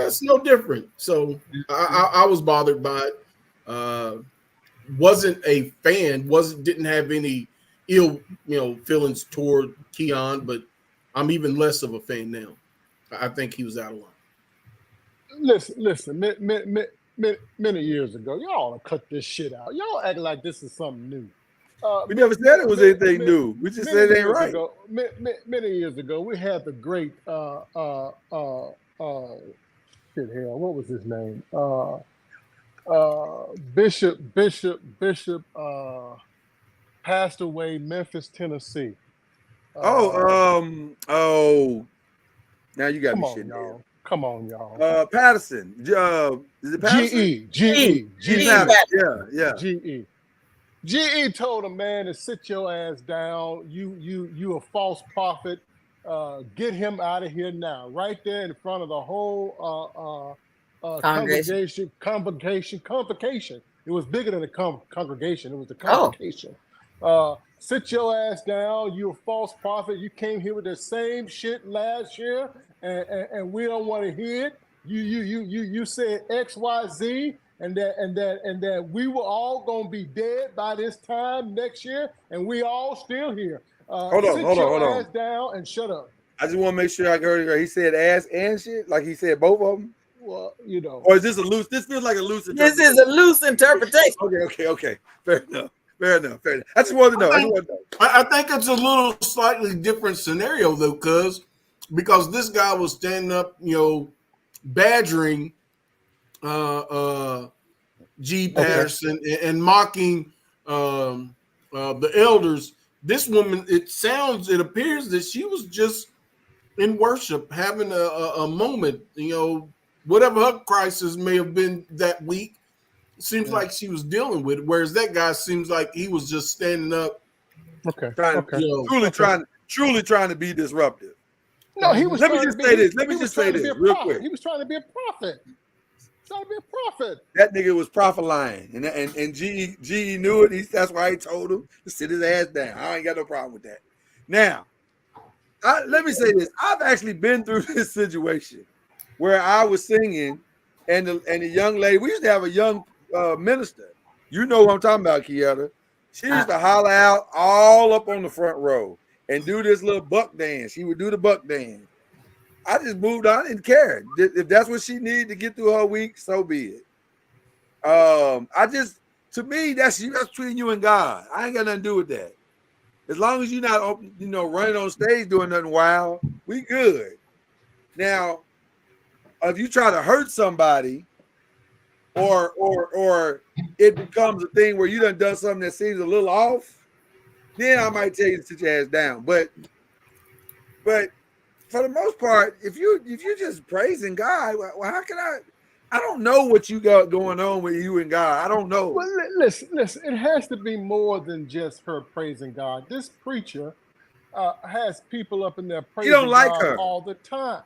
it's no different. So I was bothered by it. Wasn't a fan. Didn't have any ill feelings toward Keon, but I'm even less of a fan now. I think he was out of line. Listen. Many years ago, y'all cut this shit out. Y'all act like this is something new. We never said it was anything new. We just said it ain't right. Many years ago, we had the great what was his name? Bishop passed away, Memphis, Tennessee. Now you got come me on, shit, y'all. Come on, y'all. Patterson. Is it Patterson? GE. Yeah. GE told a man to sit your ass down. You a false prophet. Get him out of here now. Right there in front of the whole convocation. It was bigger than a congregation. It was the convocation. Sit your ass down. You a false prophet. You came here with the same shit last year, and we don't want to hear it. You said XYZ. And that we were all gonna be dead by this time next year, and we all still here. Hold on. Ass down and shut up. I just want to make sure I heard it. He said ass and shit, like he said both of them. Well, Or is this a loose? This feels like a loose. This is a loose interpretation. Okay. Fair enough. I just wanted to know. I think it's a little slightly different scenario though, because this guy was standing up, badgering G. Patterson and mocking the elders. This woman, it appears that she was just in worship, having a moment, whatever her crisis may have been that week, seems like she was dealing with it. Whereas that guy seems like he was just standing up. Truly trying to be disruptive. No, he was. Let me just say this real quick. He was trying to be a prophet. That nigga was prophet-lying, and GE knew it. That's why he told him to sit his ass down. I ain't got no problem with that. Now, let me say this: I've actually been through this situation where I was singing, and the young lady. We used to have a young minister. You know what I'm talking about, Kieta. She used to holler out all up on the front row and do this little buck dance. She would do the buck dance. I just moved on and cared. If that's what she needed to get through her week, so be it. To me, that's between you and God. I ain't got nothing to do with that. As long as you're not, running on stage doing nothing wild, we good. Now, if you try to hurt somebody, or it becomes a thing where you done something that seems a little off, then I might tell you to sit your ass down. But for the most part, if you're just praising God, well, how can I don't know what you got going on with you and God. I don't know. Well, listen. It has to be more than just her praising God. This preacher has people up in there praising don't like God her all the time.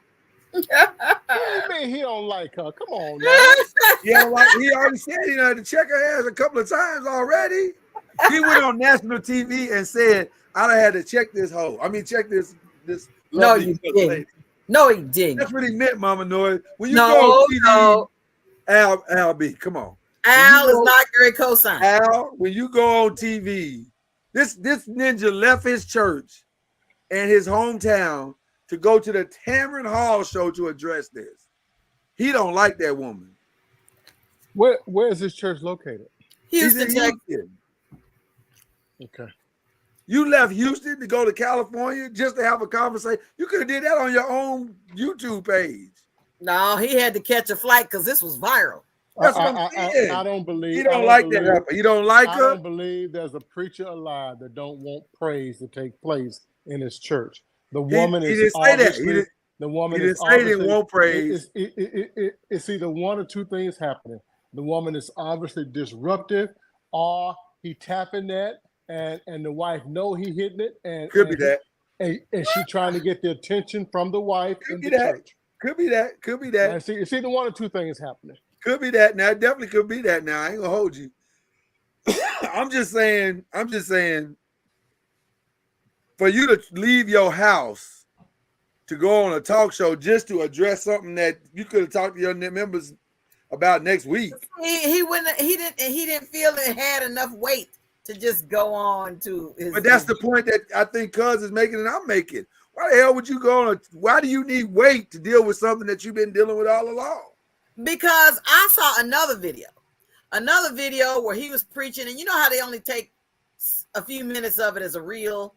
What do you mean he don't like her? Come on now. He already said he had to check her ass a couple of times already. He went on national TV and said, "I done had to check this hoe. I mean, check this." No, you didn't. lady. No, he didn't. That's what he meant, Mama Noise. When you No, go on TV, no. Al B, come on. Al is not great cosign. Al, when you go on TV, this ninja left his church and his hometown to go to the Tamron Hall show to address this. He don't like that woman. Where is this church located? Houston, Texas. Okay. You left Houston to go to California just to have a conversation. You could have did that on your own YouTube page. No, he had to catch a flight because this was viral. That's what I'm saying. I don't believe. You don't like that rapper. You don't like her? I don't believe there's a preacher alive that don't want praise to take place in his church. The woman he is didn't say that. obviously the woman He is didn't say he didn't want praise. It's either one or two things happening. The woman is obviously disruptive, or he tapping that, and the wife know he hitting it, and could be that. And she trying to get the attention from the wife in the that. church. Could be that. Could be that. It's either one or two things happening. Could be that. Now, it definitely could be that. Now, I ain't gonna hold you. I'm just saying, for you to leave your house to go on a talk show just to address something that you could have talked to your members about next week. He didn't feel it had enough weight to just go on to his. But that's the point that I think Cuz is making and I'm making. Why the hell would you go on? Why do you need weight to deal with something that you've been dealing with all along? Because I saw another video where he was preaching, and you know how they only take a few minutes of it as a reel,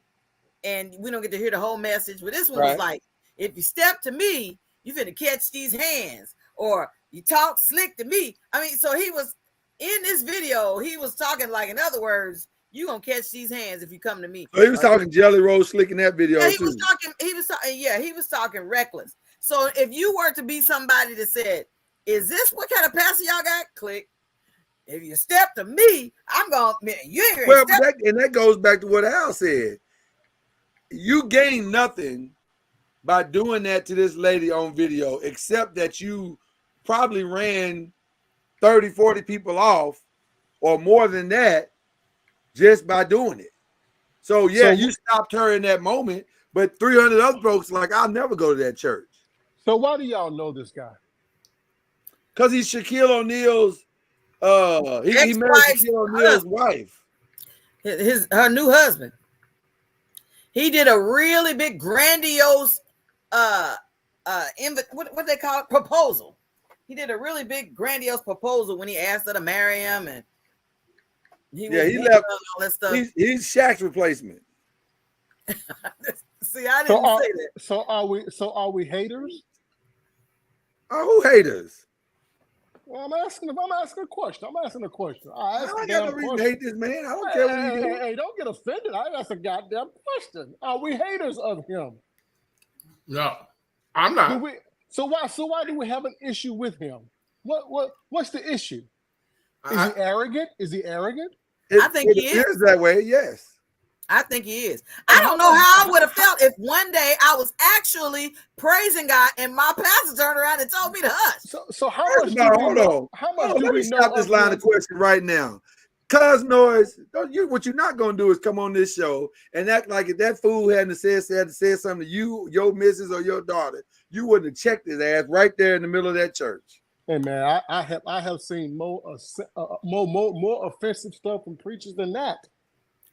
and we don't get to hear the whole message. But this one was like, if you step to me, you finna catch these hands, or you talk slick to me. I mean, so he was in this video, he was talking like, in other words, you gonna catch these hands if you come to me. So he was talking Jelly Roll Slick in that video. Yeah, he was talking reckless. So if you were to be somebody that said, is this what kind of pastor y'all got? Click. If you step to me, I'm going, you ain't well, that goes back to what Al said. You gain nothing by doing that to this lady on video, except that you probably ran 30, 40 people off or more than that just by doing it. So, you stopped her in that moment, but 300 other folks like, I'll never go to that church. So why do y'all know this guy? Because he's Shaquille O'Neal's he married Shaquille O'Neal's wife. Her new husband. He did a really big grandiose what they call it? Proposal. He did a really big grandiose proposal when he asked her to marry him, and he left all that stuff. He's Shaq's replacement. See, I didn't say that. So are we haters? Oh, who haters? Well, I'm asking a question. I don't got no reason to hate this man. I don't care what he do. Hey, don't get offended. I asked a goddamn question. Are we haters of him? No, I'm not. So why do we have an issue with him? What's the issue? Is he arrogant? I think he is that way. Yes. I think he is. I don't know how I would have felt if one day I was actually praising God and my pastor turned around and told me to hush. So how much do we know? Let me stop this line of question right now. Cuz Noise, what you're not gonna do is come on this show and act like if that fool hadn't said something to you, your missus, or your daughter, you wouldn't have checked his ass right there in the middle of that church. Hey man, I have seen more offensive stuff from preachers than that.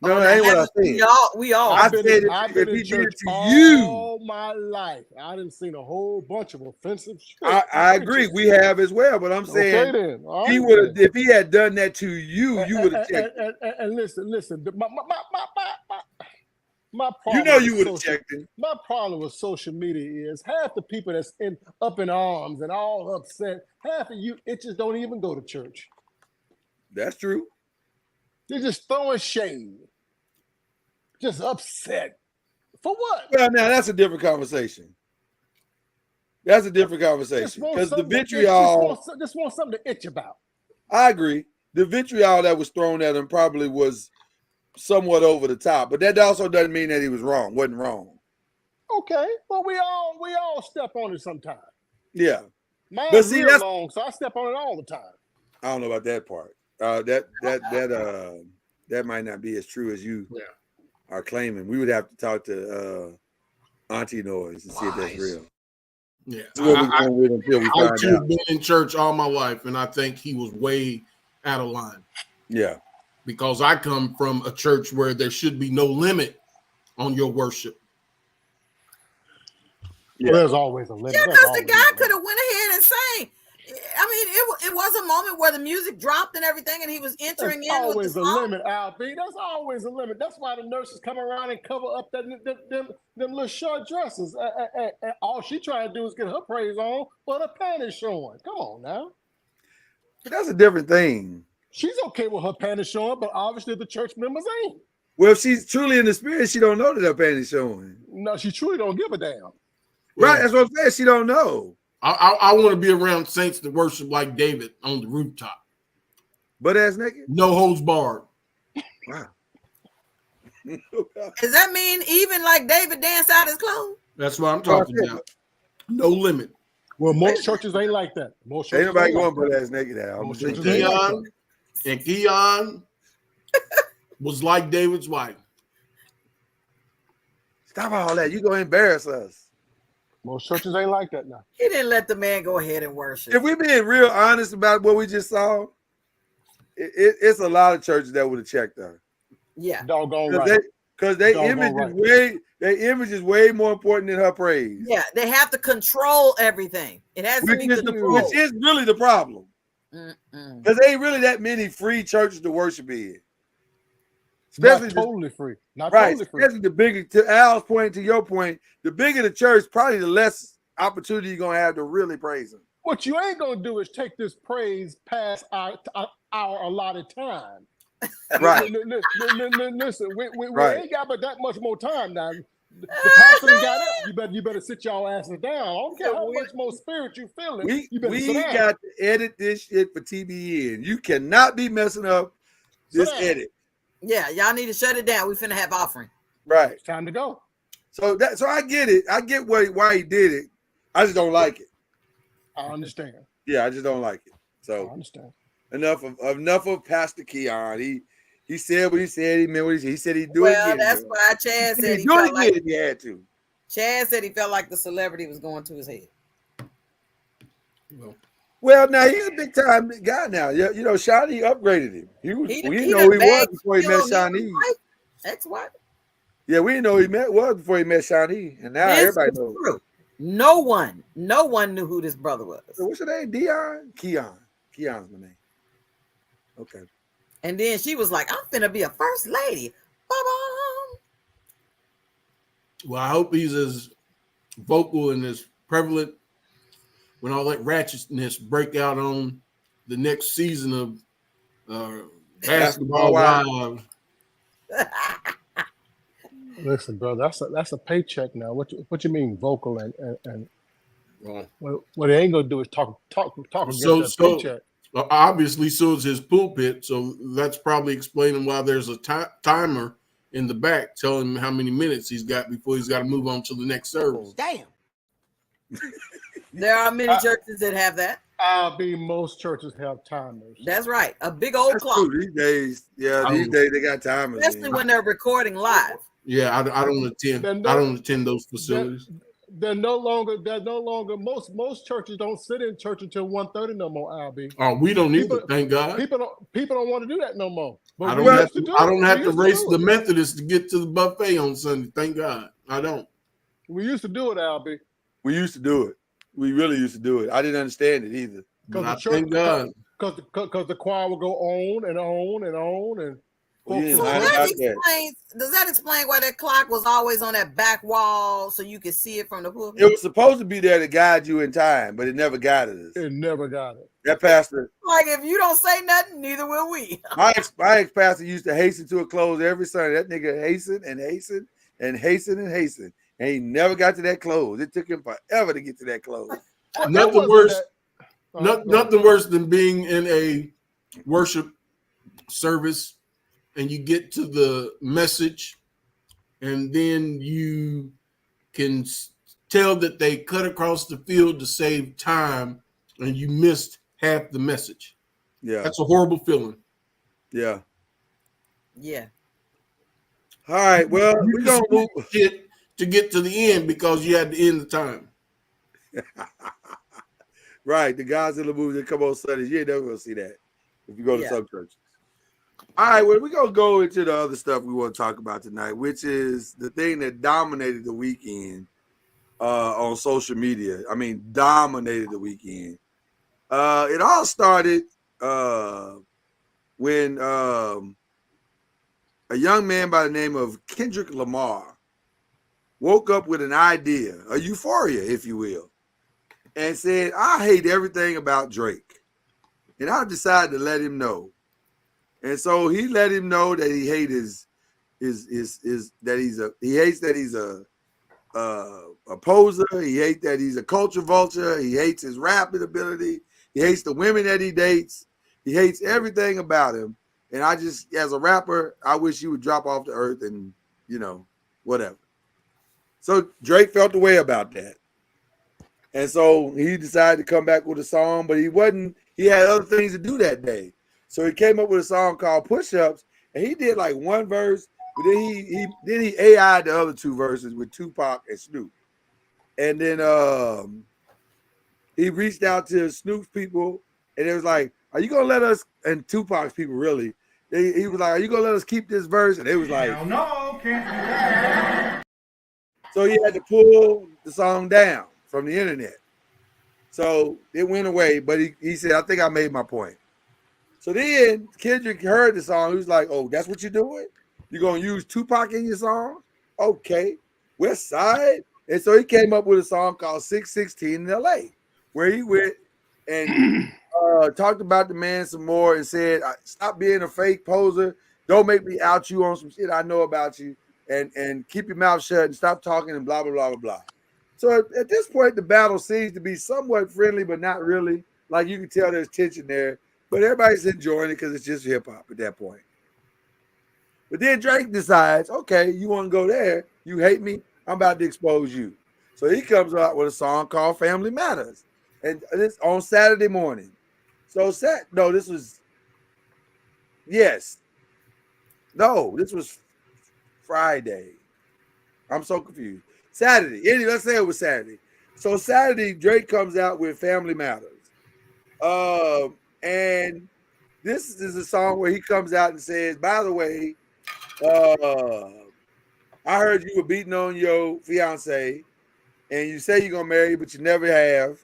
No, that ain't what I said. We all. I've been in church all my life. I didn't see a whole bunch of offensive shit. I agree. We have as well, but I'm saying he would have, if he had done that to you, you would have checked. And listen. My You problem know with you would have social- checked it. My problem with social media is half the people that's up in arms and all upset, half of you, it just don't even go to church. That's true. They're just throwing shade. Just upset. For what? Well, now that's a different conversation. That's a different Just conversation want because the something vitriol. just want something to itch about. I agree. The vitriol that was thrown at him probably was somewhat over the top, but that also doesn't mean that he was wrong. Wasn't wrong. Okay, well we all step on it sometime. Yeah, Mine's but see, real that's long, so I step on it all the time. I don't know about that part. That might not be as true as you are claiming. We would have to talk to Auntie Noise and see if that's real. Yeah, That's where we're going with until we I've find out. been in church all my life, and I think he was way out of line. Yeah, because I come from a church where there should be no limit on your worship. yeah. Well, there's always a limit. Yeah, There's because the always a guy limit. could have went ahead and sang. I mean, it was a moment where the music dropped and everything, and he was entering There's in with always the a song. limit, Albie. There's always a limit. That's why the nurses come around and cover up them little short dresses. And all she trying to do is get her praise on, but her panties showing. Come on now. But that's a different thing. She's okay with her panties showing, but obviously the church members ain't. Well, if she's truly in the spirit, she don't know that her panties showing. No, she truly don't give a damn. Right, that's what I'm saying. She don't know. I want to be around saints that worship like David on the rooftop. Butt ass naked? No holds barred. Wow. Does that mean even like David danced out his clothes? That's what I'm talking about. No limit. Well, most churches ain't like that. Most churches Ain't nobody ain't going like butt ass naked out. Most churches ain't like Keon that. and Keon was like David's wife. Stop all that. You gonna embarrass us. Most churches ain't like that now. He didn't let the man go ahead and worship. If we're being real honest about what we just saw, it's a lot of churches that would have checked her. Yeah, Doggone right. Because their Doggone image is way more important than her praise. yeah, they have to control everything. It has to be controlled. Which is really the problem. Because there ain't really that many free churches to worship in. Especially Not totally free. Not right, totally free. especially the bigger, to Al's point, to your point, the bigger the church, probably the less opportunity you're gonna have to really praise him. What you ain't gonna do is take this praise past our allotted time. Right. Listen, we Right. ain't got but that much more time now. The pastor done got up. You better sit y'all asses down. I don't care how much more spirit you feeling. You better sit We down. got to edit this shit for TBN. You cannot be messing up this Sit down. edit. Yeah, y'all need to shut it down. We finna have offering. Right. It's time to go. So I get it. I get why he did it. I just don't like it. I understand. Yeah, I just don't like it. I So understand. enough of Pastor Keon. He said what he said. He meant what he said. He said he'd do it Well, again. that's why Chad said he do it felt again like if he had to. Chad said he felt like the celebrity was going to his head. Well, now he's a big time guy now. You know, Shawnee upgraded him. We didn't know done who he was bagged before he met Phil Shawnee. Neal's wife, ex-wife. Yeah, we didn't know who he was before he met Shawnee, and now This everybody is knows. true. No one knew who this brother was. So what's your name? Dion? Keon's my name. Okay. And then she was like, I'm finna be a first lady. Ba-bum. Well, I hope he's as vocal and as prevalent when all that ratchetness break out on the next season of Basketball Wives. Listen, bro, that's a paycheck now. What you mean vocal and what they ain't gonna do is talk against that paycheck. Obviously, so is his pulpit. So that's probably explaining why there's a timer in the back telling him how many minutes he's got before he's got to move on to the next service. Damn. There are many churches that have that. Most churches have timers. That's right. A big old clock. True. These days they got timers. Especially when they're recording live. Yeah, I don't attend. I don't attend those facilities. They're no longer. Most churches don't sit in church until 1:30 no more. Albie. Oh, we don't either. Thank God. People don't want to do that no more. But I don't have to race the Methodists to get to the buffet on Sunday. Thank God. I don't. We used to do it, Albie. We used to do it. We really used to do it. I didn't understand it either. But thank God. Because the choir will go on and on and on, and Well, you didn't So lie that about that. explains. Does that explain why that clock was always on that back wall so you could see it from the pulpit? It was supposed to be there to guide you in time, but it never guided us. It never got it. That pastor, Like if you don't say nothing, neither will we. my ex-pastor used to hasten to a close every Sunday. That nigga hastened and hastened and hastened and hastened, and he never got to that close. It took him forever to get to that close. Well, it Nothing wasn't worse. that- Nothing worse than being in a worship service and you get to the message and then you can tell that they cut across the field to save time and you missed half the message. Yeah, That's a horrible feeling. yeah. Yeah. All right, well, we're gonna move. Shit to get to the end because you had to end the time. Right, the guys in the movie that come on Sundays, you ain't never gonna see that if you go to Yeah. some churches. All right, well, we're gonna go into the other stuff we want to talk about tonight, which is the thing that dominated the weekend on social media. I mean, dominated the weekend. It all started when a young man by the name of Kendrick Lamar woke up with an idea, a euphoria, if you will, and said, I hate everything about Drake. And I decided to let him know. And so he let him know that he hates he hates that he's a poser. He hates that he's a culture vulture. He hates his rapping ability. He hates the women that he dates. He hates everything about him. And I just, as a rapper, I wish he would drop off the earth and, whatever. So Drake felt the way about that. And so he decided to come back with a song, but he had other things to do that day. So he came up with a song called Push Ups, and he did like one verse, but then he AI'd the other two verses with Tupac and Snoop. And then he reached out to Snoop's people, and it was like, are you gonna let us, and Tupac's people really, he was like, are you gonna let us keep this verse? And it was like, No, can't do that. so he had to pull the song down from the internet. So it went away, but he said, I think I made my point. So then Kendrick heard the song. He was like, oh, that's what you're doing? You're going to use Tupac in your song? Okay. West Side? And so he came up with a song called 616 in LA, where he went and talked about the man some more and said, stop being a fake poser. Don't make me out you on some shit I know about you, and keep your mouth shut and stop talking and blah, blah, blah, blah, blah. So at this point, the battle seems to be somewhat friendly, but not really. Like you can tell there's tension there, but everybody's enjoying it because it's just hip hop at that point. But then Drake decides, okay, you want to go there? You hate me? I'm about to expose you. So he comes out with a song called Family Matters. And it's on Saturday morning. So this was Friday. I'm so confused. Saturday. Anyway, let's say it was Saturday. So Saturday, Drake comes out with Family Matters. And this is a song where he comes out and says, by the way, I heard you were beating on your fiance, and you say you're gonna marry her, but you never have,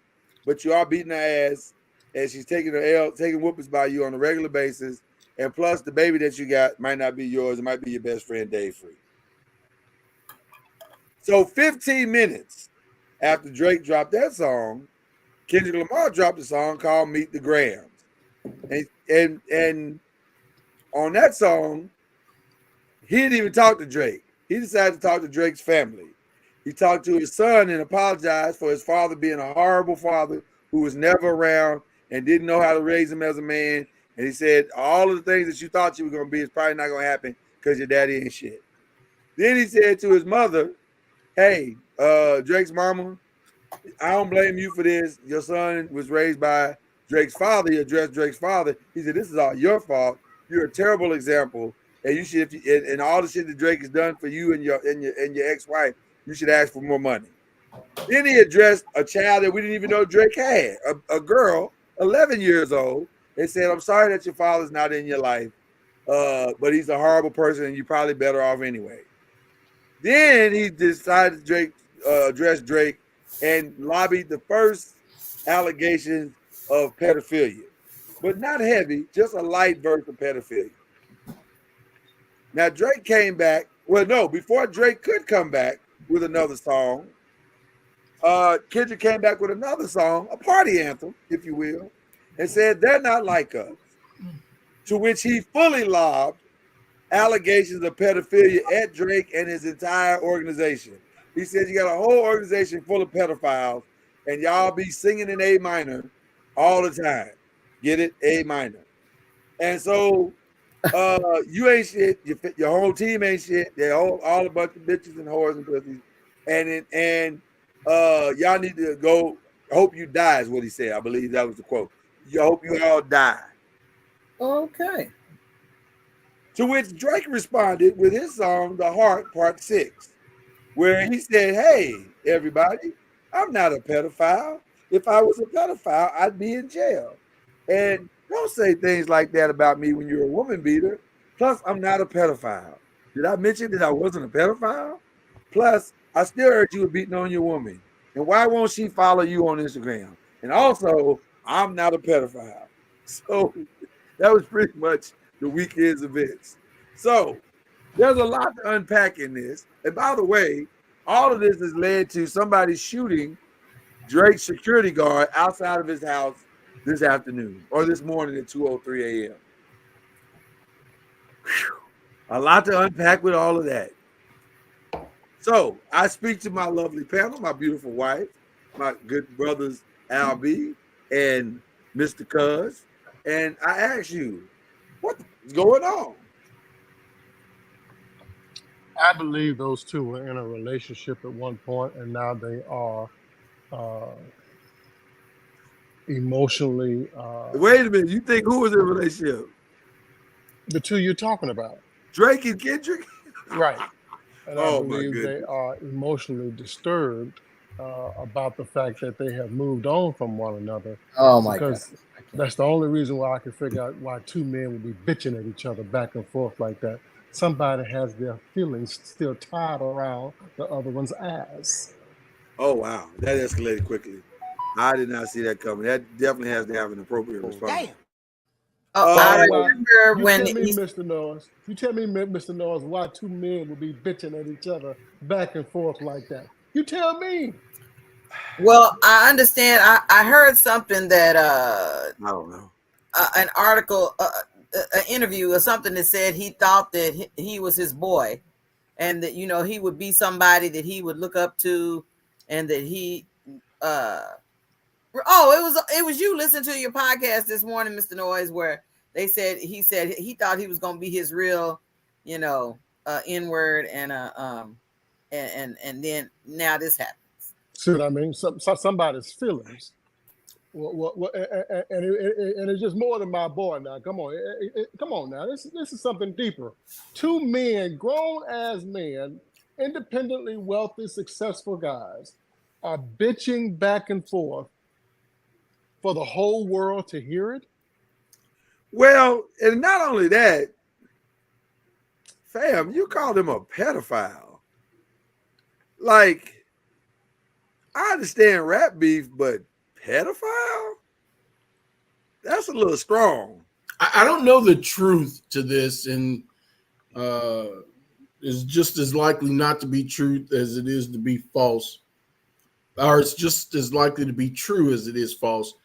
but you are beating her ass, and she's taking whoopings by you on a regular basis. And plus, the baby that you got might not be yours; it might be your best friend, Dave Free. So 15 minutes after Drake dropped that song, Kendrick Lamar dropped a song called Meet the Grams. And on that song, he didn't even talk to Drake. He decided to talk to Drake's family. He talked to his son and apologized for his father being a horrible father who was never around and didn't know how to raise him as a man. And he said, all of the things that you thought you were going to be is probably not going to happen because your daddy ain't shit. Then he said to his mother, hey, Drake's mama, I don't blame you for this. Your son was raised by Drake's father. He addressed Drake's father. He said, this is all your fault. You're a terrible example. And you should, and all the shit that Drake has done for you and your ex-wife, you should ask for more money. Then he addressed a child that we didn't even know Drake had, a girl, 11 years old, and said, I'm sorry that your father's not in your life, but he's a horrible person and you're probably better off anyway. Then he decided to address Drake and lobbied the first allegation of pedophilia, but not heavy, just a light version of pedophilia. Now Drake came back. Well, no, before Drake could come back with another song, Kendrick came back with another song, a party anthem, if you will, and said they're not like us. To which he fully lobbed allegations of pedophilia at Drake and his entire organization. He said you got a whole organization full of pedophiles, and y'all be singing in A minor all the time. Get it? A minor. And so you ain't shit. Your whole team ain't shit. They're all a bunch of bitches and whores and pussies. And y'all need to go. Hope you die is what he said. I believe that was the quote. You hope you all die. Okay. To which Drake responded with his song, The Heart, Part 6, where he said, hey, everybody, I'm not a pedophile. If I was a pedophile, I'd be in jail. And don't say things like that about me when you're a woman beater. Plus, I'm not a pedophile. Did I mention that I wasn't a pedophile? Plus, I still heard you were beating on your woman. And why won't she follow you on Instagram? And also, I'm not a pedophile. So that was pretty much the weekend's events. So there's a lot to unpack in this. And by the way, all of this has led to somebody shooting Drake's security guard outside of his house this afternoon or this morning at 2:03 a.m. A lot to unpack with all of that. So I speak to my lovely panel, my beautiful wife, my good brothers Al B and Mr. Cuz, and I ask you, what's going on? I believe those two were in a relationship at one point, and now they are emotionally. Wait a minute, you think who was in a relationship? The two you're talking about, Drake and Kendrick? right? And I Oh, my believe they goodness. are emotionally disturbed about the fact that they have moved on from one another. Oh my Because God. that's the only reason why I can figure out why two men would be bitching at each other back and forth like that. Somebody has their feelings still tied around the other one's ass. Oh, wow. That escalated quickly. I did not see that coming. That definitely has to have an appropriate response. Damn. Oh, I Why- remember you when tell me, he, Mr. Noise. You tell me, Mr. Noise, why two men would be bitching at each other back and forth like that. You tell me. well, I understand. I heard something that I don't know. an article, an interview or something that said he thought that he was his boy, and that he would be somebody that he would look up to, and that he. It was you listening to your podcast this morning, Mr. Noise, where he said he thought he was going to be his real, N-word, and then now this happens. See what I mean? Somebody's feelings. And it's just more than my boy now. Come on, come on now. This is something deeper. Two men, grown as men, independently wealthy, successful guys, are bitching back and forth for the whole world to hear it. Well, and not only that, fam, you called him a pedophile. Like, I understand rap beef, but pedophile? That's a little strong. I don't know the truth to this, and it's just as likely not to be truth as it is to be false, or it's just as likely to be true as it is false.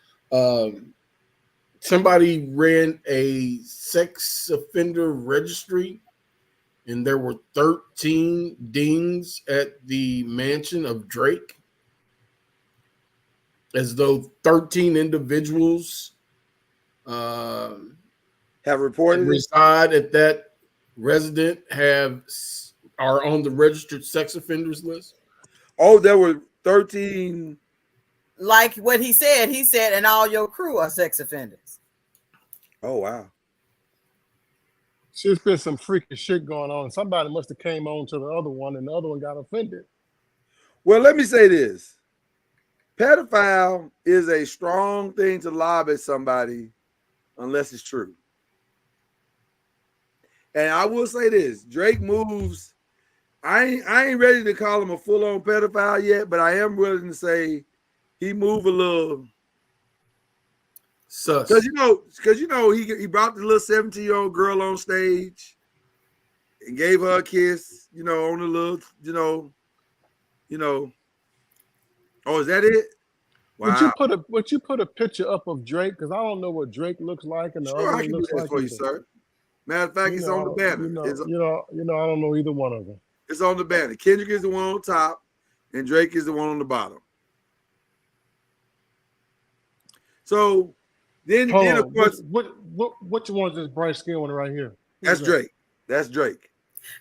Somebody ran a sex offender registry, and there were 13 dings at the mansion of Drake, as though 13 individuals Have reported it? reside at that resident are on the registered sex offenders list. Oh, there were 13. Like what he said, and all your crew are sex offenders. Oh, wow. There's been some freaky shit going on. Somebody must have came on to the other one, and the other one got offended. Well, let me say this. Pedophile is a strong thing to lob at somebody unless it's true. And I will say this. Drake moves. I ain't ready to call him a full-on pedophile yet, but I am willing to say he moved a little Sus. because he brought the little 17-year-old girl on stage. and gave her a kiss, you know, on the little, you know. Oh, is that it? Wow. Would you put a picture up of Drake? Because I don't know what Drake looks like and the Sure, other I one can do looks that like for you, either. sir. Matter of fact, it's on the banner. I don't know either one of them. It's on the banner. Kendrick is the one on top, and Drake is the one on the bottom. So then of course, which one is this bright skin one right here? That's Drake. That's Drake.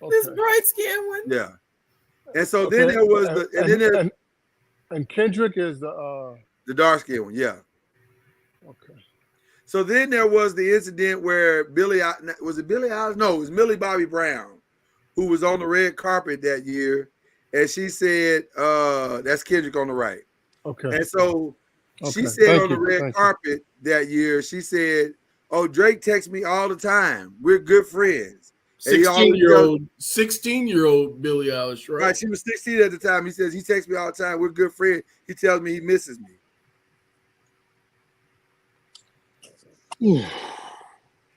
Okay. This bright skin one. Yeah. And so then there was and Kendrick is the dark skin one. Yeah. Okay. So then there was the incident where was it Billie Eilish? No, it was Millie Bobby Brown, who was on the red carpet that year, and she said, "That's Kendrick on the right." Okay. And so she said on the red carpet that year, she said, "Oh, Drake texts me all the time. We're good friends." 16-year-old Billie Eilish, right? Right. She was 16 at the time. He says he texts me all the time. We're good friends. He tells me he misses me.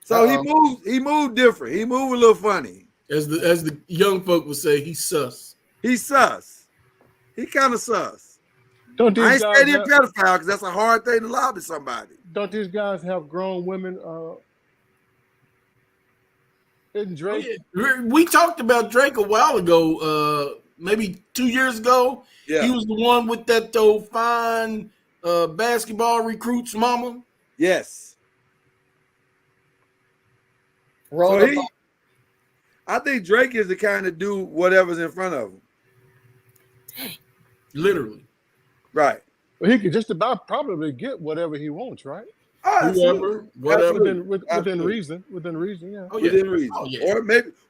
So he moved different. He moved a little funny. As the young folk would say, he's sus. He's sus. He kind of sus. I ain't saying he's a pedophile because that's a hard thing to lie to somebody. Don't these guys have grown women? Isn't Drake? Oh, yeah. We talked about Drake a while ago, maybe 2 years ago. Yeah. He was the one with that fine basketball recruit's mama. Yes. I think Drake is the kind of do whatever's in front of him. Literally. Right. Well, he could just about probably get whatever he wants, right? Whatever. Within reason. Within reason, yeah. Oh, yeah. Within reason. Oh, yeah.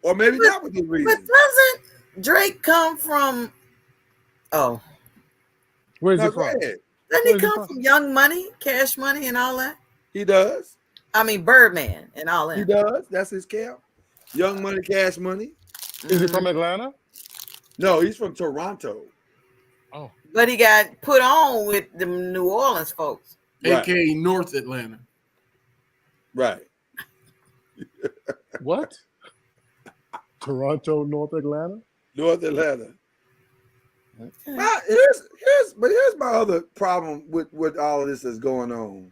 Or maybe not within reason. But doesn't Drake come from where's he from? Doesn't he come from Young Money, Cash Money, and all that? He does. I mean Birdman and all that. He does. That's his camp. Young Money, Cash Money. Is he from Atlanta? No, he's from Toronto. Oh. But he got put on with the New Orleans folks. Right. AKA North Atlanta. Right. What? Toronto, North Atlanta? North Atlanta. Okay. Here's my other problem with all of this that's going on.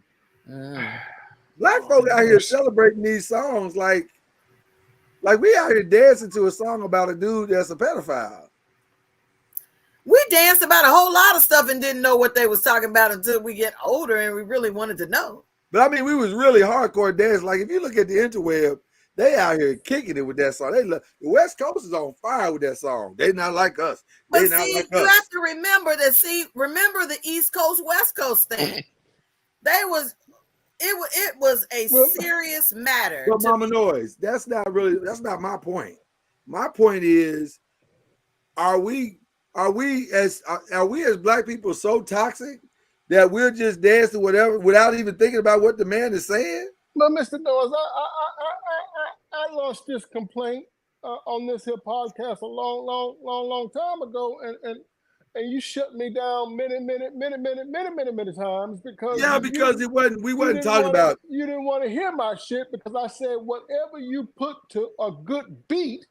Black folk out here celebrating these songs like we out here dancing to a song about a dude that's a pedophile. We danced about a whole lot of stuff and didn't know what they was talking about until we get older and we really wanted to know. But I mean, we was really hardcore dancing. Like if you look at the interweb, they out here kicking it with that song. The West Coast is on fire with that song. They not like us. But you have to remember remember the East Coast, West Coast thing. It was a serious matter. But Mama Noise, that's not my point. My point is, are we as Black people so toxic that we'll just dance to whatever without even thinking about what the man is saying? But Mr. Noise, I launched this complaint on this here podcast a long time ago, and you shut me down many times because we wasn't talking about. You didn't want to hear my shit because I said whatever you put to a good beat,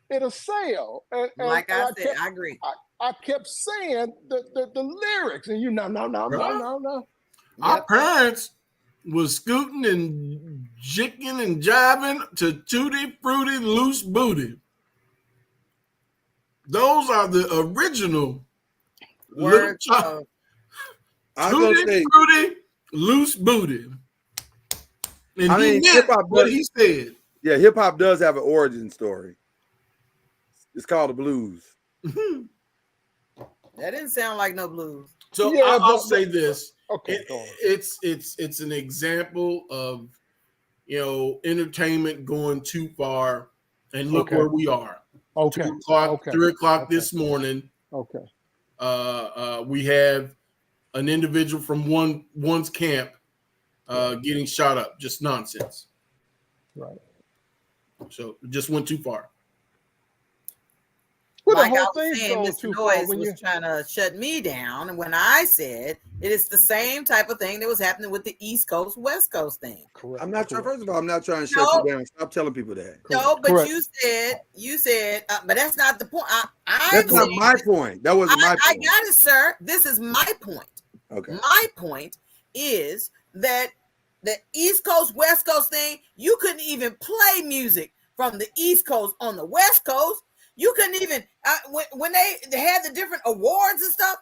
it'll sell. And I said, I agree. I kept saying the lyrics, and no. Our parents was scooting and jicking and jiving to Tutti Frutti Loose Booty. Those are the original words. Tutti Frutti Loose Booty. And what he said. Yeah, hip hop does have an origin story. It's called the blues. That didn't sound like no blues. So yeah, I'll say this. Okay, it's an example of entertainment going too far, and look where we are. 2 o'clock, 3 o'clock this morning. Okay. We have an individual from one's camp getting shot up. Just nonsense. Right. So it just went too far. like I whole was thing saying, goes Mr. too far Noise when was you. trying to shut me down. And when I said it is the same type of thing that was happening with the East Coast, West Coast thing. Correct. I'm not trying. correct. First of all, I'm not trying to shut you down. Stop telling people that. No, but Correct. you said, but that's not the point. That's not my point. That wasn't my I point. got it, sir. This is my point. Okay. My point is that the East Coast, West Coast thing, you couldn't even play music from the East Coast on the West Coast. You couldn't even, when they had the different awards and stuff,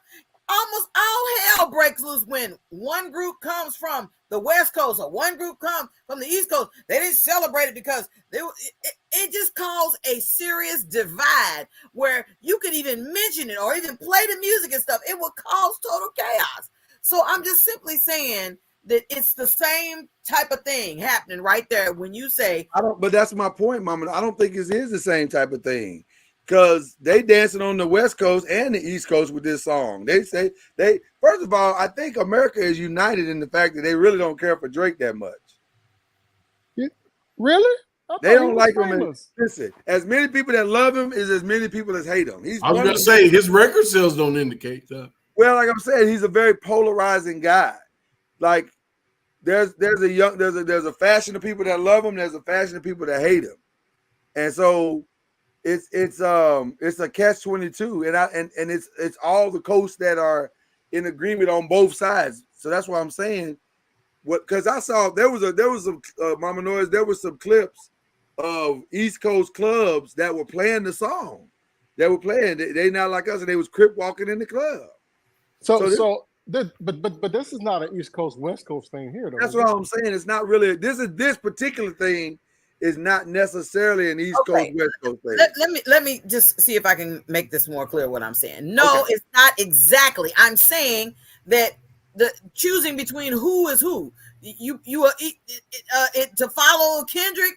almost all hell breaks loose when one group comes from the West Coast or one group comes from the East Coast. They didn't celebrate it because it just caused a serious divide where you could even mention it or even play the music and stuff. It would cause total chaos. So I'm just simply saying that it's the same type of thing happening right there when you say. But that's my point, Mama. I don't think it is the same type of thing. Because they dancing on the West Coast and the East Coast with this song. They say first of all, I think America is united in the fact that they really don't care for Drake that much. Really? They don't like him. Listen, as many people that love him is as many people as hate him. I was going to say his record sales don't indicate that. Well, like I'm saying, he's a very polarizing guy. Like there's a faction of people that love him. There's a faction of people that hate him, and so. It's a catch-22, and it's all the coasts that are in agreement on both sides. So that's why I'm saying because I saw there was some Mama Noise. There was some clips of East Coast clubs that were playing the song. They were playing. They not like us, and they was crip walking in the club. But this is not an East Coast West Coast thing here, though. That's what I'm saying. It's not really. This particular thing. Is not necessarily an East Coast, West Coast thing. Let me just see if I can make this more clear what I'm saying. No, It's not exactly. I'm saying that the choosing between who is who. To follow Kendrick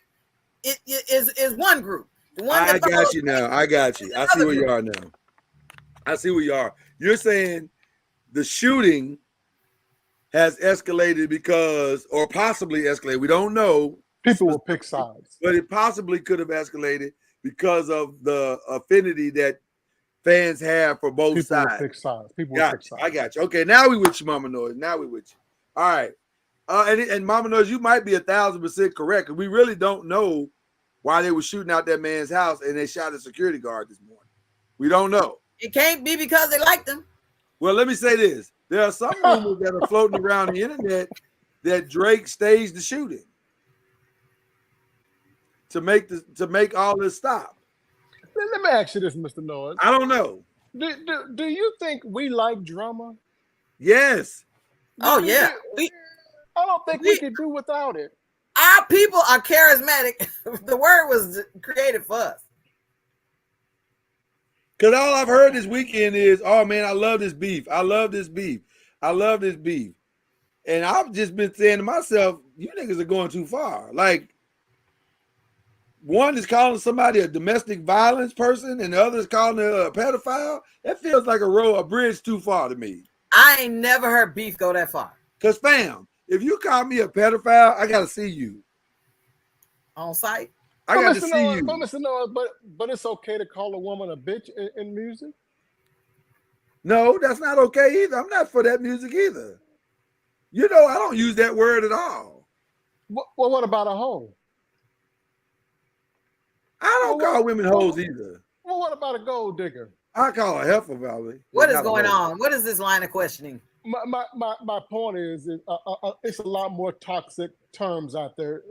is one group. The one I got you now. I got you. I see where you are now. I see where you are. You're saying the shooting has escalated because, or possibly escalated. We don't know. People will pick sides. But it possibly could have escalated because of the affinity that fans have for both sides. People will pick sides. People will pick sides. I got you. Okay, now we with you, Mama Noise. Now we with you. All right. And Mama Noise, you might be 1,000% correct. We really don't know why they were shooting out that man's house and they shot a security guard this morning. We don't know. It can't be because they liked him. Well, let me say this. There are some rumors that are floating around the internet that Drake staged the shooting. To make all this stop. Let me ask you this, Mr. Noise. I don't know. Do you think we like drama? Yes. Oh yeah. I don't think we could do without it. Our people are charismatic. The word was created for us. Because all I've heard this weekend is, oh man, I love this beef. I love this beef. I love this beef. And I've just been saying to myself, you niggas are going too far. Like, one is calling somebody a domestic violence person and the other is calling a pedophile. That feels like a bridge too far to me. I ain't never heard beef go that far. Because fam, if you call me a pedophile, I got to see you. On site? I got to see you. But Mr. Noah, but it's okay to call a woman a bitch in music? No, that's not okay either. I'm not for that music either. You know, I don't use that word at all. Well, what about a hoe? I don't call women hoes either. Well, what about a gold digger? I call her heifer, probably. What is going on? What is this line of questioning? My point is, it's a lot more toxic terms out there.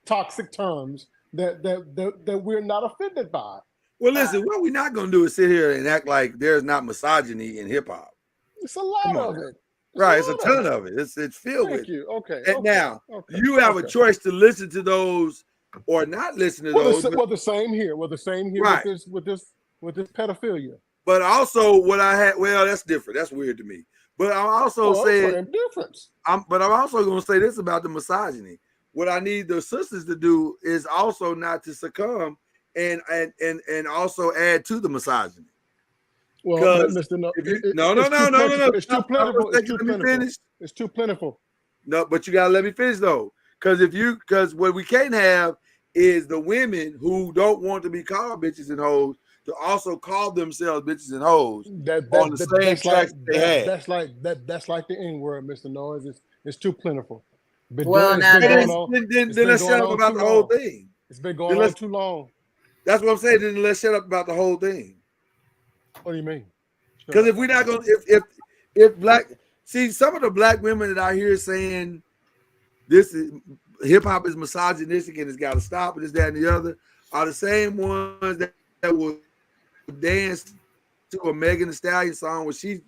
Toxic terms that we're not offended by. Well, listen, what we're not going to do is sit here and act like there's not misogyny in hip hop. It's a lot of it. Right, it's a ton of it. It's filled with. Thank you. Okay. And now you have a choice to listen to those or not listen to those. Well, the same here. Right. with this pedophilia. But also, what I had, that's different. That's weird to me. But I'm also saying difference. I'm also going to say this about the misogyny. What I need the sisters to do is also not to succumb and also add to the misogyny. Well, Mr. No, no. It's too plentiful. It's too plentiful. No, but you gotta let me finish though, because what we can't have is the women who don't want to be called bitches and hoes to also call themselves bitches and hoes That on the same that's tracks like they had. that's like the N-word, Mr. Noise. It's too plentiful. Well, now Then It's let's been shut going up on about too the whole long. thing. It's been going on too long. That's what I'm saying. Then let's shut up about the whole thing. What do you mean? Because if we're not gonna, if black, see some of the black women that I hear saying this is hip hop is misogynistic and it's got to stop and this, that, and the other, are the same ones that will dance to a Megan Thee Stallion song where she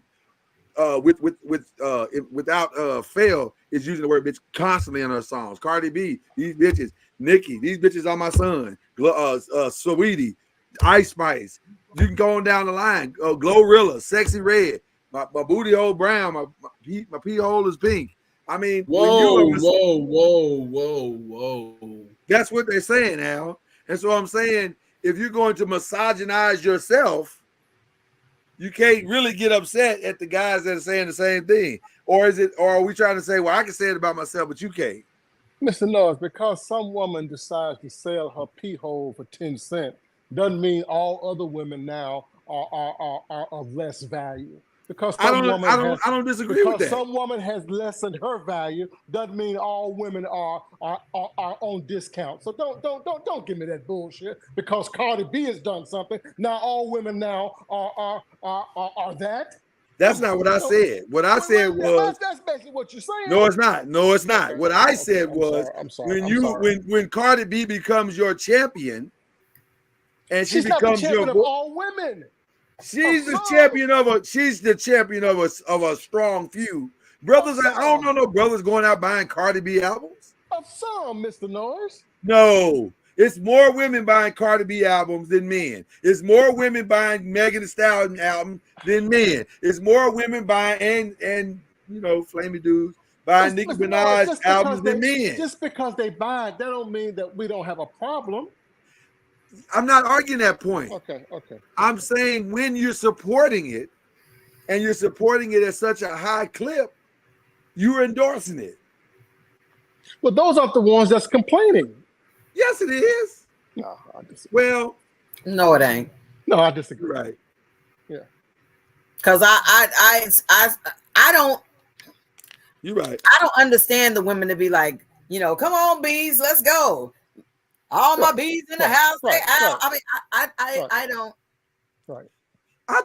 without fail is using the word bitch constantly in her songs. Cardi B, these bitches, Nicki, these bitches are my son, Sweetie, Ice Spice. You can go on down the line. Glorilla, Sexy Red, my booty hole brown, my pee hole is pink. I mean, Whoa. that's what they're saying, Al. And so I'm saying, if you're going to misogynize yourself, you can't really get upset at the guys that are saying the same thing. Or are we trying to say, well, I can say it about myself, but you can't? Mr. Noise, because some woman decides to sell her pee hole for 10 cents doesn't mean all other women now are of less value. Because I don't disagree with that. Some woman has lessened her value doesn't mean all women are on discount. So don't give me that bullshit. Because Cardi B has done something, now all women now are that. That's not what I said. What I said was that's basically what you're saying. No, it's not. No, it's not. Okay. What I said was I'm sorry. when Cardi B becomes your champion, and she's not the champion of all women. She's the champion of a strong few. Brothers, I don't know no brothers going out buying Cardi B albums. Of some, Mr. Noise. No, it's more women buying Cardi B albums than men. It's more women buying Megan Thee Stallion album than men. It's more women buying and flamey dudes buying Nicki Minaj albums than men. Just because they buy it, that don't mean that we don't have a problem. I'm not arguing that point. Okay. I'm saying when you're supporting it, and you're supporting it at such a high clip, you're endorsing it. Well, those aren't the ones that's complaining. Yes, it is. No, I disagree. Well, no, it ain't. No, I disagree. Right. Yeah. Because I don't. You're right. I don't understand the women to be like, come on, bees, let's go. All my bees in the house. Right. I mean, I don't. Right. I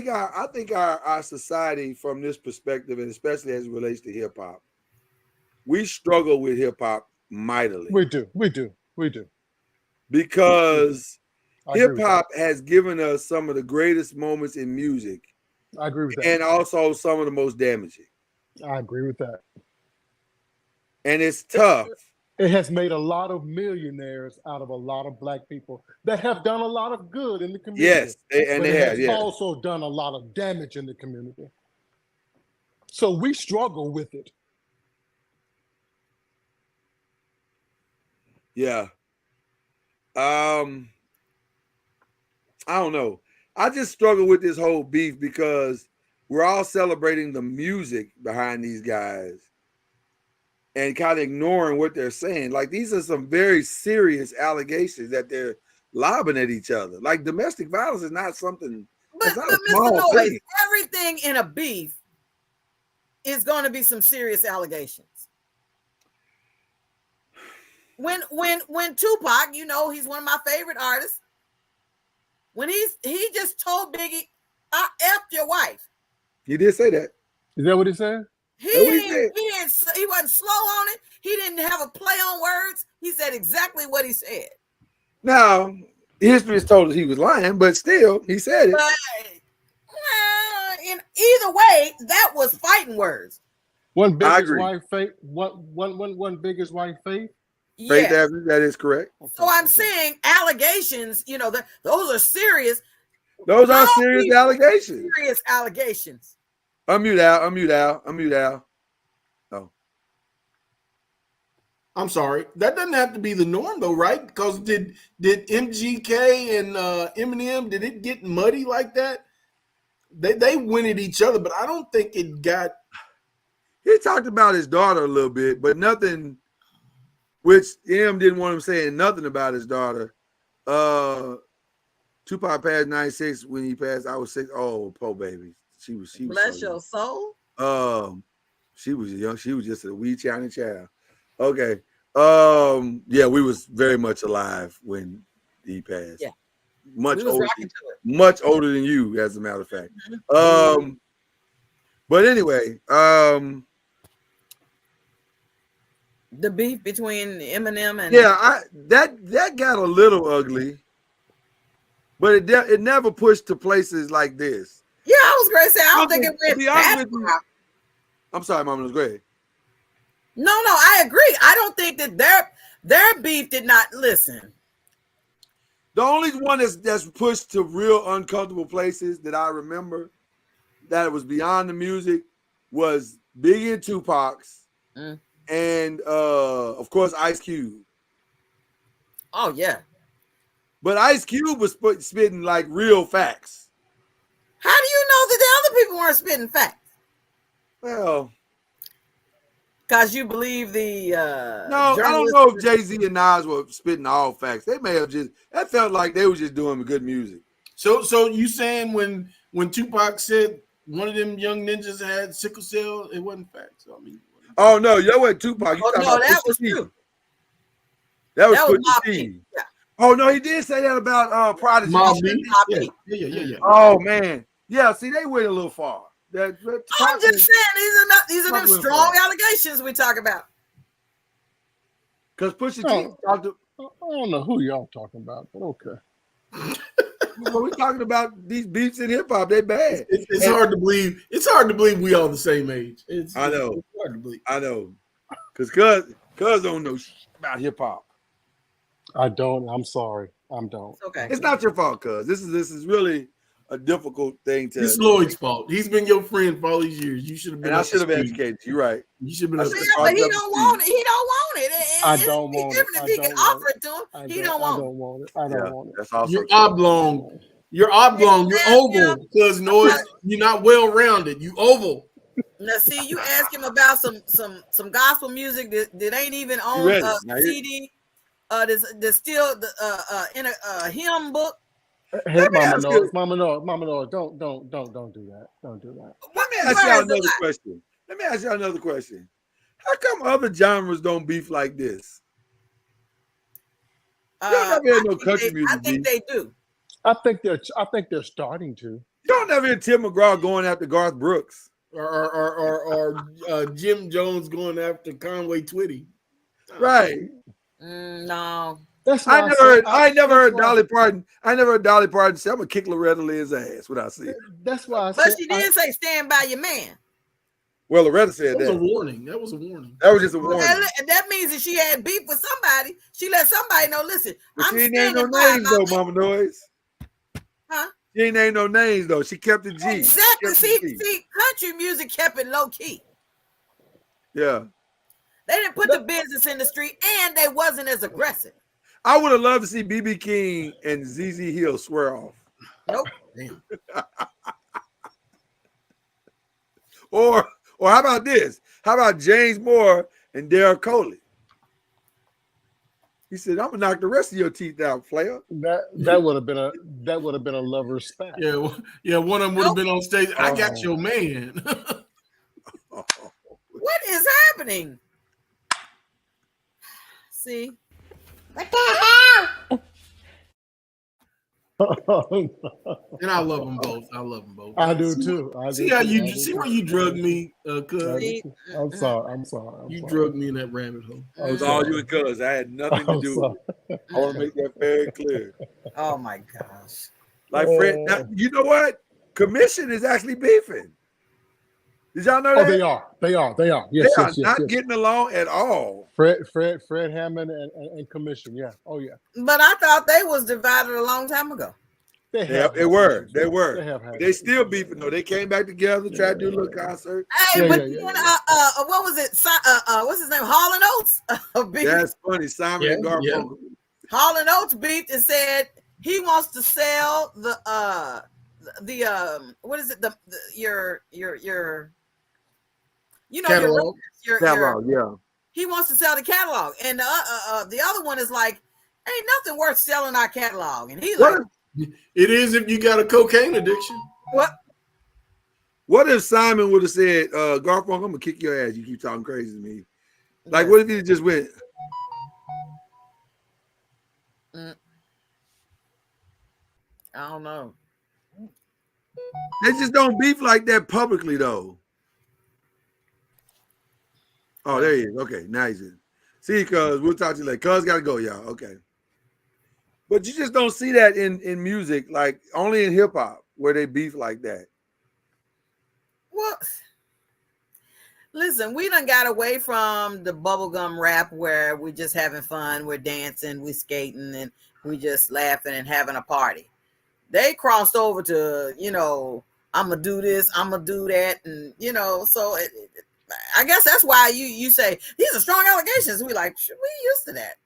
think our society, from this perspective, and especially as it relates to hip hop, we struggle with hip hop mightily. We do. Because hip hop has given us some of the greatest moments in music. I agree with that. And also some of the most damaging. I agree with that. And it's tough. It has made a lot of millionaires out of a lot of black people that have done a lot of good in the community. Yes, they have. It's also done a lot of damage in the community. So we struggle with it. Yeah. I don't know. I just struggle with this whole beef because we're all celebrating the music behind these guys and kind of ignoring what they're saying. Like, these are some very serious allegations that they're lobbing at each other. Like, domestic violence is not something. But Mr. Noise, everything in a beef is going to be some serious allegations. When Tupac, he's one of my favorite artists. When he just told Biggie, "I effed your wife." He did say that. Is that what he said? He wasn't slow on it. He didn't have a play on words. He said exactly what he said. Now, history has told us he was lying, but still, he said it. But, in either way, that was fighting words. One biggest wife faith. One biggest wife faith. Faith Avenue, that is correct. So I'm saying allegations. Those are serious. Those are serious allegations. Serious allegations. Unmute Al. Oh. I'm sorry. That doesn't have to be the norm, though, right? Because did MGK and Eminem, did it get muddy like that? They went at each other, but I don't think it got. He talked about his daughter a little bit, but nothing. Which M didn't want him saying nothing about his daughter. To Tupac passed 96. When he passed, I was 6. Oh, poor baby. She was Bless so your soul. young. She was young. She was just a wee tiny child. Okay. Yeah, we was very much alive when he passed. Yeah. Much We was older, rocking to it. much older than you, as a matter of fact. Mm-hmm. But anyway, The beef between Eminem and yeah, that got a little ugly, but it never pushed to places like this. Yeah, I was going to say I don't think it To went be honest that with you, far. I'm sorry, Mama, go ahead. No, I agree. I don't think that their beef did not listen. The only one that's pushed to real uncomfortable places that I remember that was beyond the music was Biggie and Tupac's, and of course Ice Cube. Oh yeah. But Ice Cube was spitting like real facts. How do you know that the other people weren't spitting facts? Well, because you believe the no, I don't know if Jay-Z and Nas were spitting all facts. They may have just, that felt like they were just doing good music. So you saying when Tupac said one of them young ninjas had sickle cell, it wasn't facts? I mean, oh no, you wasn't Tupac. You no, that was true. That was Mobb Pusha Deep. T. Yeah. Oh no, he did say that about Prodigy. Mobb Deep. Yeah. Oh man, yeah. See, they went a little far. I'm just saying these are them strong allegations we talk about. Because Pusha T talked to, I don't know who y'all talking about, but okay. We're talking about these beefs in hip hop. They bad. It's hard to believe. It's hard to believe we all the same age. I know. It's hard to believe. I know. Because cuz don't know shit about hip hop. I don't. I'm sorry. I don't. Okay. It's not your fault, cuz. This is really a difficult thing to. It's Lloyd's fault. He's been your friend for all these years. You should have been. And I should have educated you. Right. You should have been. But he don't want it. He don't want it. I don't want it. If he can offer it to him, he don't want it. I don't want it. That's also You're oblong. You're oblong. You're oval. Because Noiz, you're not well rounded. You oval. Now, see, you ask him about some gospel music that ain't even on CD. There's still in a hymn book. Hey, Mama Noise, don't do that. Don't do that. Let me ask y'all another question. How come other genres don't beef like this? You don't ever hear no country music. I think they do. I think they're starting to. You don't ever hear Tim McGraw going after Garth Brooks. Or Jim Jones going after Conway Twitty. Right. No. That's I never heard Dolly Parton. I never heard Dolly Parton say, I'm gonna kick Loretta Lynn's ass without seeing. That's why. But she did say, "Stand by your man." Well, Loretta said that. That was a warning. That was a warning. That was just a warning. That means that she had beef with somebody. She let somebody know. Listen, but I'm she ain't named no standing names though, Mama Noise. Huh? She ain't named no names though. She kept it G. Exactly. See, country music kept it low key. Yeah. They didn't put the business in the street, and they wasn't as aggressive. I would have loved to see B.B. King and ZZ Hill swear off. Nope. Damn. Or how about this? How about James Moore and Derek Coley? He said, "I'm gonna knock the rest of your teeth out, player." That would have been a lover's spat. Yeah. One of them would have been on stage. I got your man. What is happening? See. What the hell? And I love them both. I do too. See where you drug me, cuz. I'm sorry. You drugged me in that rabbit hole. It was all you and cuz. I had nothing to do with it. I want to make that very clear. Oh my gosh. Like Fred, now, you know what? Commission is actually beefing. Did y'all know that? Oh, they are. Yes, they are not getting along at all. Fred Hammond and Commission. Yeah. Oh yeah. But I thought they was divided a long time ago. They were. They still beefing though. They came back together, tried to do a little concert. Hey, what was it? What's his name? Hall and Oates. That's funny. Simon and Garfunkel. Yeah. Hall and Oates beefed and said he wants to sell the what is it? Your catalog. Yeah. He wants to sell the catalog, and the other one is like, ain't nothing worth selling our catalog, and he's like, It is if you got a cocaine addiction. What if Simon would have said, Garfunkel, I'm gonna kick your ass. You keep talking crazy to me. Like, what if he just went? I don't know. They just don't beef like that publicly, though. Oh, there he is. Okay, now he's in. See, cuz we'll talk to you later. Cuz gotta go, y'all. Okay. But you just don't see that in music, like only in hip hop where they beef like that. Well, listen, we done got away from the bubblegum rap where we're just having fun, we're dancing, we're skating, and we just laughing and having a party. They crossed over to, I'm gonna do this, I'm gonna do that, and so I guess that's why you say these are strong allegations. We like, we used to that.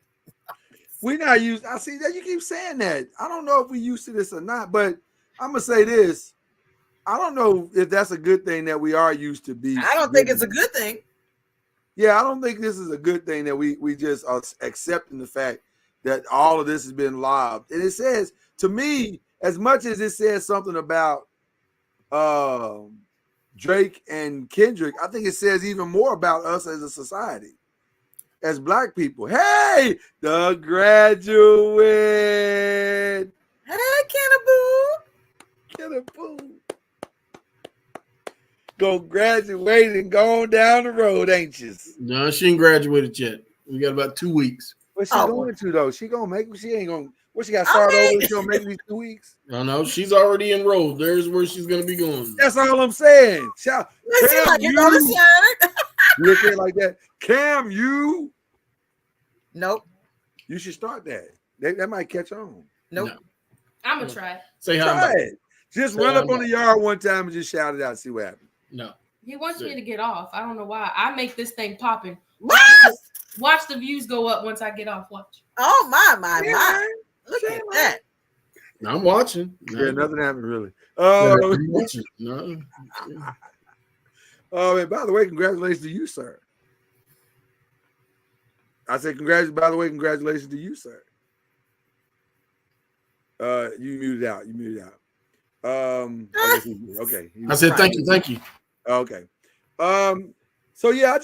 We not used. I see that you keep saying that. I don't know if we used to this or not, but I'm gonna say this. I don't know if that's a good thing that we are used to be. I don't think it's a good thing. Yeah, I don't think this is a good thing that we just are accepting the fact that all of this has been lobbed. And it says, to me, as much as it says something about Drake and Kendrick, I think it says even more about us as a society, as Black people. Hey, the graduate. Hey, Kennaboo. Go graduate and go on down the road, ain't you? No, she ain't graduated yet. We got about 2 weeks. What's she going to, though? She gonna make, she ain't gonna, what, she got to start over? She gonna make these 2 weeks? No, she's already enrolled. There's where she's gonna be going. That's all I'm saying. Cam, you look at it like that. Cam, you. Nope. You should start that. That might catch on. Nope. No. I'm gonna try. Say hi. Try it. Just run up on the yard one time and just shout it out and see what happens. No. He wants me to get off. I don't know why. I make this thing popping. What? Watch the views go up once I get off. Watch. Oh my. Look at that. I'm watching. Yeah, nothing happened really. I'm watching. No. Oh, and by the way, congratulations to you, sir. I said congratulations to you, sir. You muted out. Okay. I said thank you. Okay. So yeah, I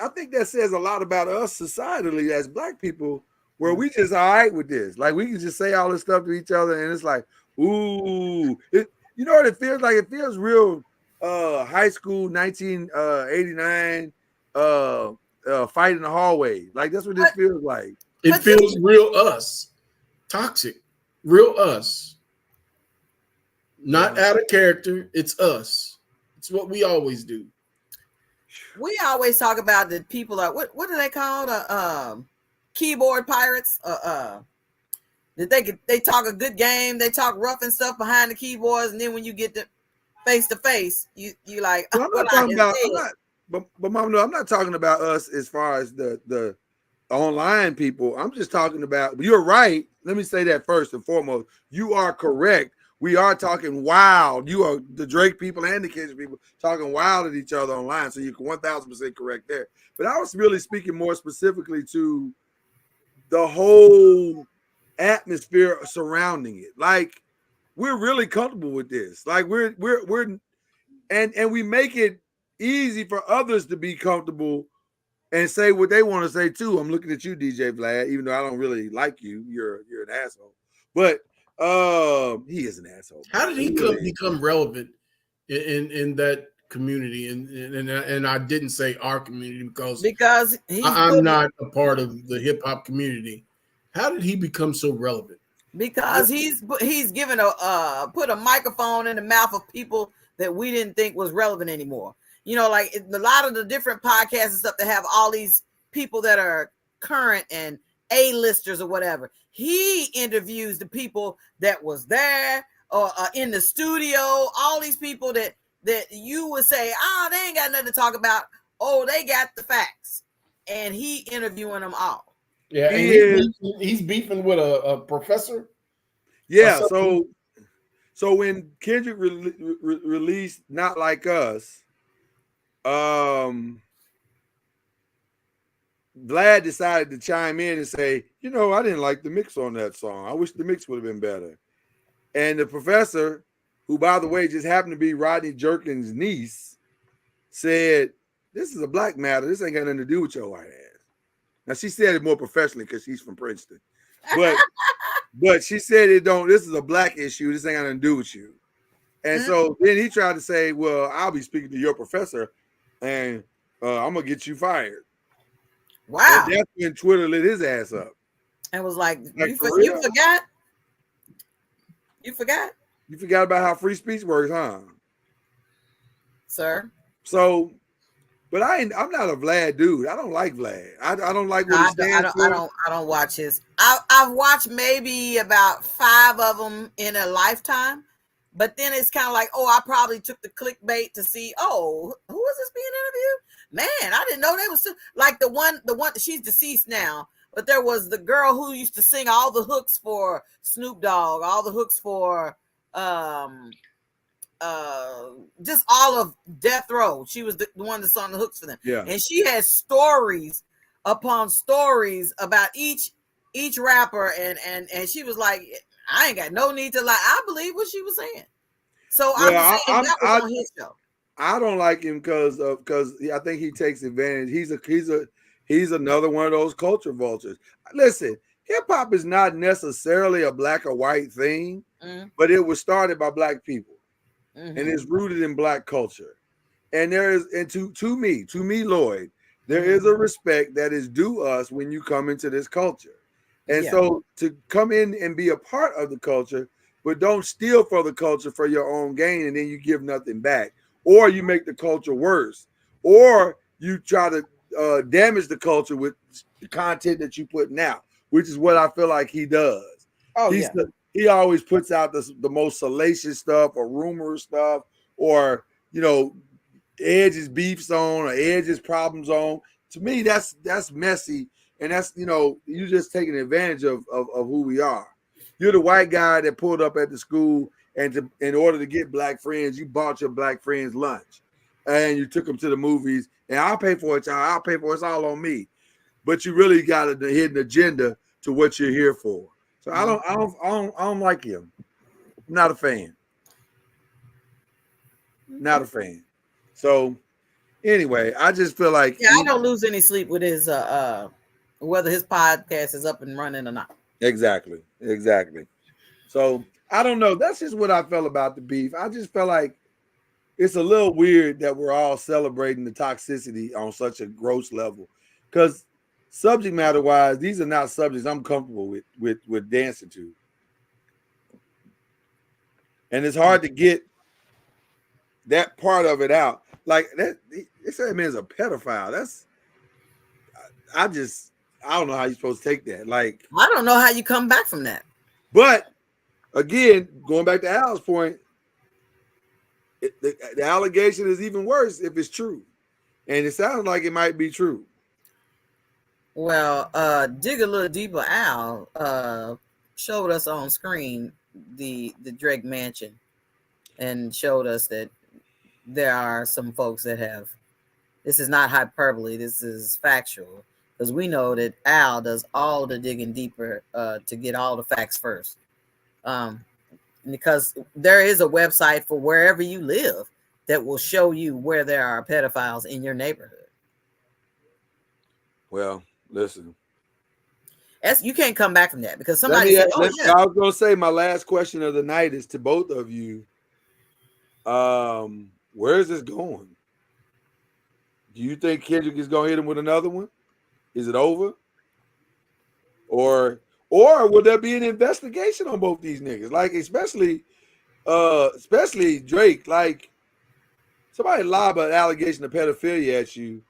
think that says a lot about us societally as Black people, where we just all right with this. Like, we can just say all this stuff to each other, and it's like, ooh, you know what it feels like? It feels real high school 1989 fight in the hallway. Like, that's what this feels like. It feels real us. Toxic. Real us. Not out of character. It's us. It's what we always do. We always talk about the people are what are they called? Keyboard pirates. That they talk a good game, they talk rough and stuff behind the keyboards, and then when you get to face, you like. Well, I'm not talking about. But Mom, no, I'm not talking about us as far as the online people. I'm just talking about. You're right. Let me say that first and foremost. You are correct. We are talking wild. You are the Drake people and the Kendrick people talking wild at each other online. So you're 1,000% correct there. But I was really speaking more specifically to the whole atmosphere surrounding it. Like, we're really comfortable with this. Like, we're and we make it easy for others to be comfortable and say what they want to say too. I'm looking at you, DJ Vlad, even though I don't really like you. You're an asshole. But he is an asshole. How did he become relevant in that community? And I didn't say our community because I'm not a part of the hip hop community. How did he become so relevant? Because he's given put a microphone in the mouth of people that we didn't think was relevant anymore. Like a lot of the different podcasts and stuff that have all these people that are current and A-listers or whatever. He interviews the people that was there or in the studio, all these people that you would say, they ain't got nothing to talk about. Oh, they got the facts. And he interviewing them all. Yeah, and he's beefing with a professor. Yeah, so when Kendrick released Not Like Us, Vlad decided to chime in and say, I didn't like the mix on that song. I wish the mix would have been better. And the professor, who by the way just happened to be Rodney Jerkins' niece, said, "This is a black matter. This ain't got nothing to do with your white ass." Now she said it more professionally because she's from Princeton, but she said it don't. This is a black issue. This ain't got nothing to do with you. And so then he tried to say, "Well, I'll be speaking to your professor, and I'm gonna get you fired." Wow! And that's when Twitter lit his ass up. And was like, Like, you real? forgot? You forgot? You forgot about how free speech works, huh? Sir. So, but I'm not a Vlad dude. I don't like Vlad. I don't like what he stands for. I don't watch his. I've watched maybe about 5 of them in a lifetime, but then it's kind of like, oh, I probably took the clickbait to see, oh, who is this being interviewed? Man, I didn't know they was like the one. She's deceased now, but there was the girl who used to sing all the hooks for Snoop Dogg, all the hooks for just all of Death Row. She was the one that sung the hooks for them. Yeah. And she has stories upon stories about each rapper, and she was like, I ain't got no need to lie. I believe what she was saying. So I'm saying that was on his show. I don't like him because I think he takes advantage. He's another one of those culture vultures. Listen, hip hop is not necessarily a black or white thing, but it was started by black people. And it's rooted in black culture. And there is, and to me, Lloyd, there is a respect that is due us when you come into this culture. And so to come in and be a part of the culture, but don't steal for the culture for your own gain, and then you give nothing back, or you make the culture worse, or you try to damage the culture with the content that you putting out, which is what I feel like he does. Oh, He always puts out the most salacious stuff or rumor stuff, or Edge's beef zone or Edge's problem zone. To me, that's messy, and that's you're just taking advantage of who we are. You're the white guy that pulled up at the school, and in order to get black friends, you bought your black friends lunch, and you took them to the movies, and I'll pay for it, y'all. I'll pay for it. It's all on me. But you really got a hidden agenda to what you're here for. So I don't like him. I'm not a fan. Not a fan. So anyway, I just feel like I don't lose any sleep with his whether his podcast is up and running or not. Exactly. So I don't know. That's just what I felt about the beef. I just felt like it's a little weird that we're all celebrating the toxicity on such a gross level, because subject matter wise, these are not subjects I'm comfortable with dancing to. And it's hard to get that part of it out. Like that, they say that man's a pedophile. I don't know how you're supposed to take that. Like, I don't know how you come back from that. But again, going back to Al's point, the allegation is even worse if it's true. And it sounds like it might be true. Well, dig a little deeper. Al showed us on screen the Drake mansion and showed us that there are some folks that have, this is not hyperbole, this is factual, because we know that Al does all the digging deeper to get all the facts first. Because there is a website for wherever you live that will show you where there are pedophiles in your neighborhood. Well, listen. You can't come back from that, because somebody said, I was going to say my last question of the night is to both of you. Where is this going? Do you think Kendrick is going to hit him with another one? Is it over? Or will there be an investigation on both these niggas? Like, especially Drake. Like, somebody lob an allegation of pedophilia at you,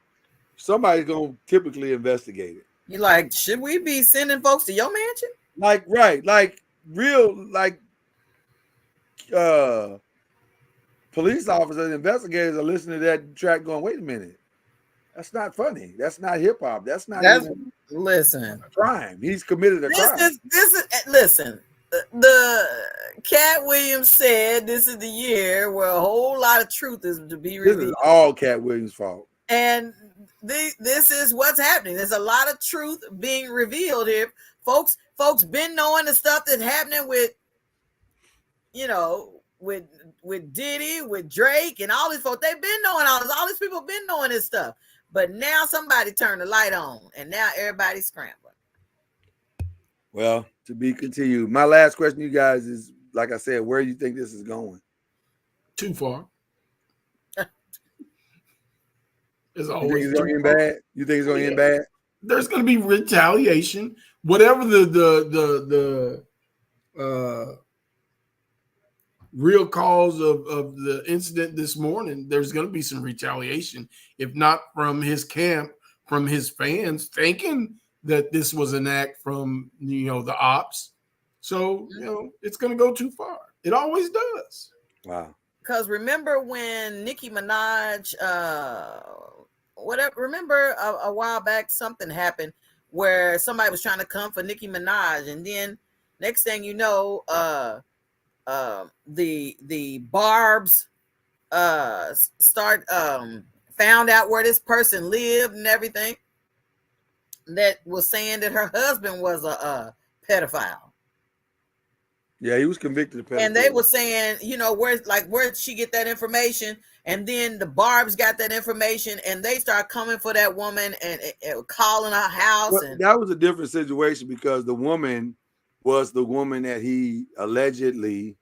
somebody's gonna typically investigate it. You like, should we be sending folks to your mansion? Like, right, like real, like police officers and investigators are listening to that track going, wait a minute. That's not funny. That's not hip hop. That's listen, a crime. He's committed a crime. This is listen. The Cat Williams said this is the year where a whole lot of truth is to be revealed. This is all Cat Williams' fault. And this is what's happening. There's a lot of truth being revealed here. Folks been knowing the stuff that's happening with you know, with Diddy, with Drake, and all these folks. They've been knowing all this. All these people been knowing this stuff. But now somebody turned the light on, and now everybody's scrambling. Well, to be continued. My last question, you guys, is like I said, where do you think this is going? Too far. It's You think always it's going to too end far. bad? You think it's going to end bad? There's going to be retaliation. Whatever the real cause of the incident this morning, there's going to be some retaliation, if not from his camp, from his fans, thinking that this was an act from, you know, the ops. So, you know, it's going to go too far. It always does. Wow. Because remember when Nicki Minaj, remember a while back something happened where somebody was trying to come for Nicki Minaj, and then next thing you know, the Barbs found out where this person lived and everything, that was saying that her husband was a pedophile. Yeah, he was convicted of pedophilia. And they were saying, you know, where'd she get that information? And then the Barbs got that information, and they start coming for that woman and calling her house. Well, and that was a different situation because the woman was the woman that he allegedly,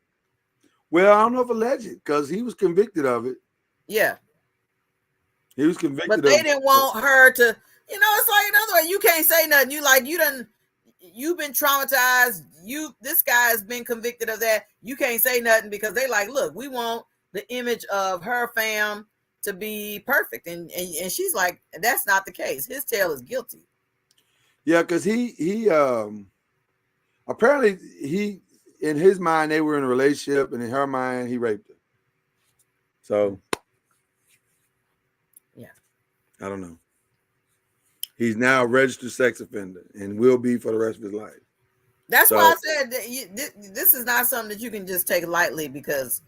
well, I don't know if alleged, because he was convicted of it. Yeah. He was convicted But they didn't want her to, you know, it's like, in other words, you can't say nothing. You've been traumatized. This guy has been convicted of that. You can't say nothing because they like, look, we want the image of her fam to be perfect. And she's like, that's not the case. His tail is guilty. Yeah, because he apparently in his mind, they were in a relationship, and in her mind, he raped her. So yeah, I don't know. He's now a registered sex offender and will be for the rest of his life. That's why I said that this is not something that you can just take lightly, because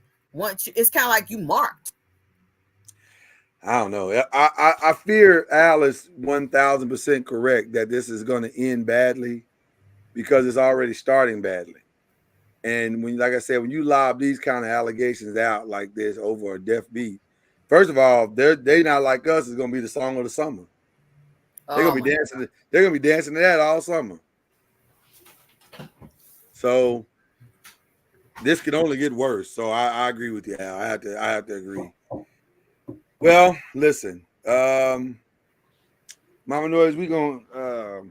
it's kind of like you marked. I don't know. I fear Al is 1,000% correct that this is going to end badly because it's already starting badly. And when, like I said, when you lob these kind of allegations out like this over a deaf beat, first of all, they not like us. It's going to be the song of the summer. They're gonna be dancing. They're gonna be dancing to that all summer. So this can only get worse. So I agree with you, Al. I have to agree. Well, listen, Mama Noise, we gonna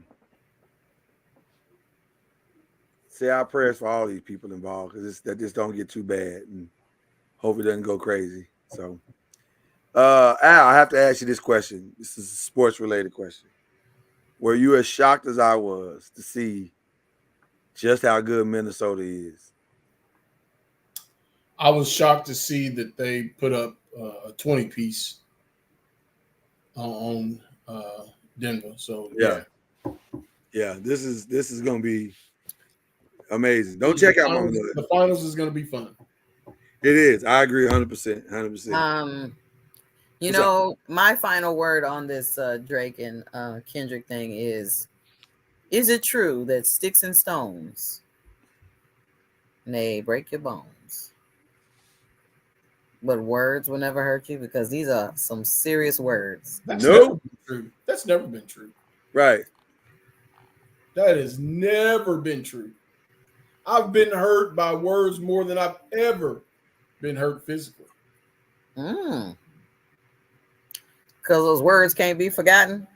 say our prayers for all these people involved, because that just don't get too bad, and hope it doesn't go crazy. So, Al, I have to ask you this question. This is a sports related question. Were you as shocked as I was to see just how good Minnesota is? I was shocked to see that they put up a 20-piece on Denver. So yeah. This is gonna be amazing. Don't check out Mama Noise. The finals is gonna be fun. It is. I agree 100%. 100%. You know, my final word on this Drake and Kendrick thing is it true that sticks and stones may break your bones, but words will never hurt you? Because these are some serious words. That's never been true. That's never been true. Right. That has never been true. I've been hurt by words more than I've ever been hurt physically. Because those words can't be forgotten.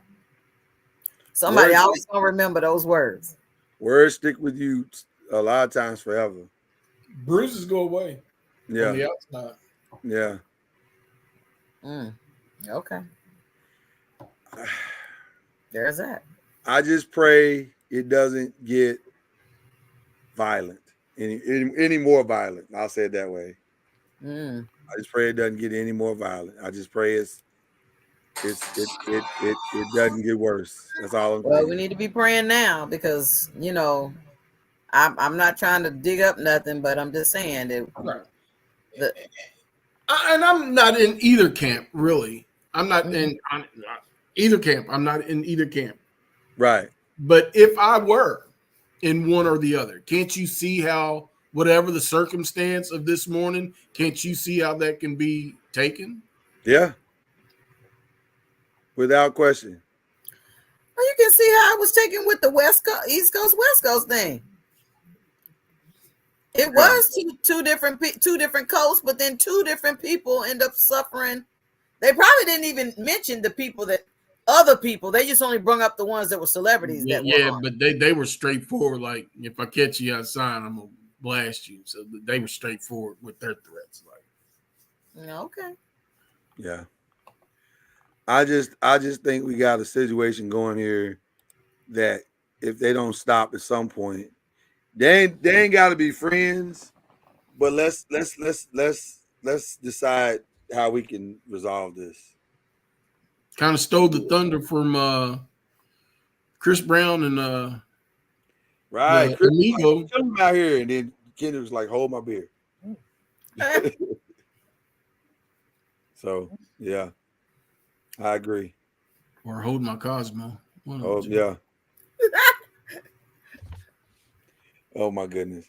Somebody always gonna remember those words. Words stick with you a lot of times forever. Bruises go away. Yeah. On the outside. Yeah. Okay. There's that. I just pray it doesn't get violent, any more violent. I'll say it that way. I just pray it doesn't get any more violent. I just pray it doesn't get worse. That's all. Well, we need to be praying now, because you know, I'm not trying to dig up nothing, but I'm just saying that. And I'm not in either camp, really. I'm not in either camp. I'm not in either camp. Right. But if I were in one or the other, can't you see how whatever the circumstance of this morning, can't you see how that can be taken? Yeah. Without question. Well, you can see how it was taken with the West Coast, East Coast, West Coast thing. It was two different coasts, but then two different people end up suffering. They probably didn't even mention the people that other people. They just only brought up the ones that were celebrities. But they were straightforward. Like, if I catch you outside, I'm gonna blast you. So they were straightforward with their threats. Like, okay. Yeah. I just think we got a situation going here that if they don't stop at some point, they ain't got to be friends, but let's decide how we can resolve this. kind of stole the thunder from Chris Brown and right. Chris Amigo. Come out here, and then Kendrick was like, "Hold my beer." So yeah, I agree. Or Hold My Cosmo. Oh yeah. Oh my goodness.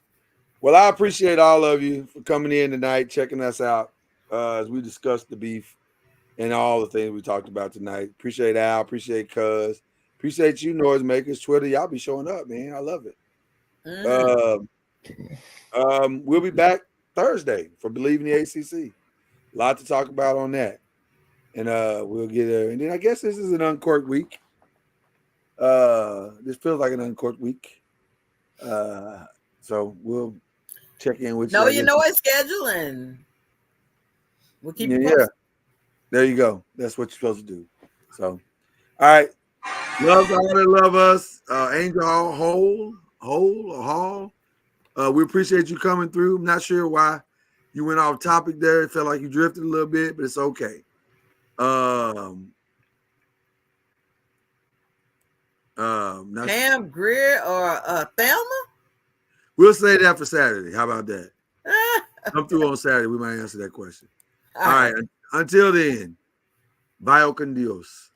Well, I appreciate all of you for coming in tonight, checking us out as we discussed the beef and all the things we talked about tonight. Appreciate Al, appreciate Cuz, appreciate you, Noisemakers, Twitter. Y'all be showing up, man. I love it. We'll be back Thursday for Believe in the ACC. A lot to talk about on that, and we'll get there. And then I guess this is an uncorked week. This feels like an uncorked week. So we'll check in with you. No, you know it's scheduling. We'll keep you posted. There you go. That's what you're supposed to do. So, all right. Love all that love us. Angel Hall. We appreciate you coming through. I'm not sure why you went off topic there. It felt like you drifted a little bit, but it's okay. Pam Greer or Thelma? We'll say that for Saturday. How about that? Come through on Saturday. We might answer that question. All right. Until then, vaya con Dios.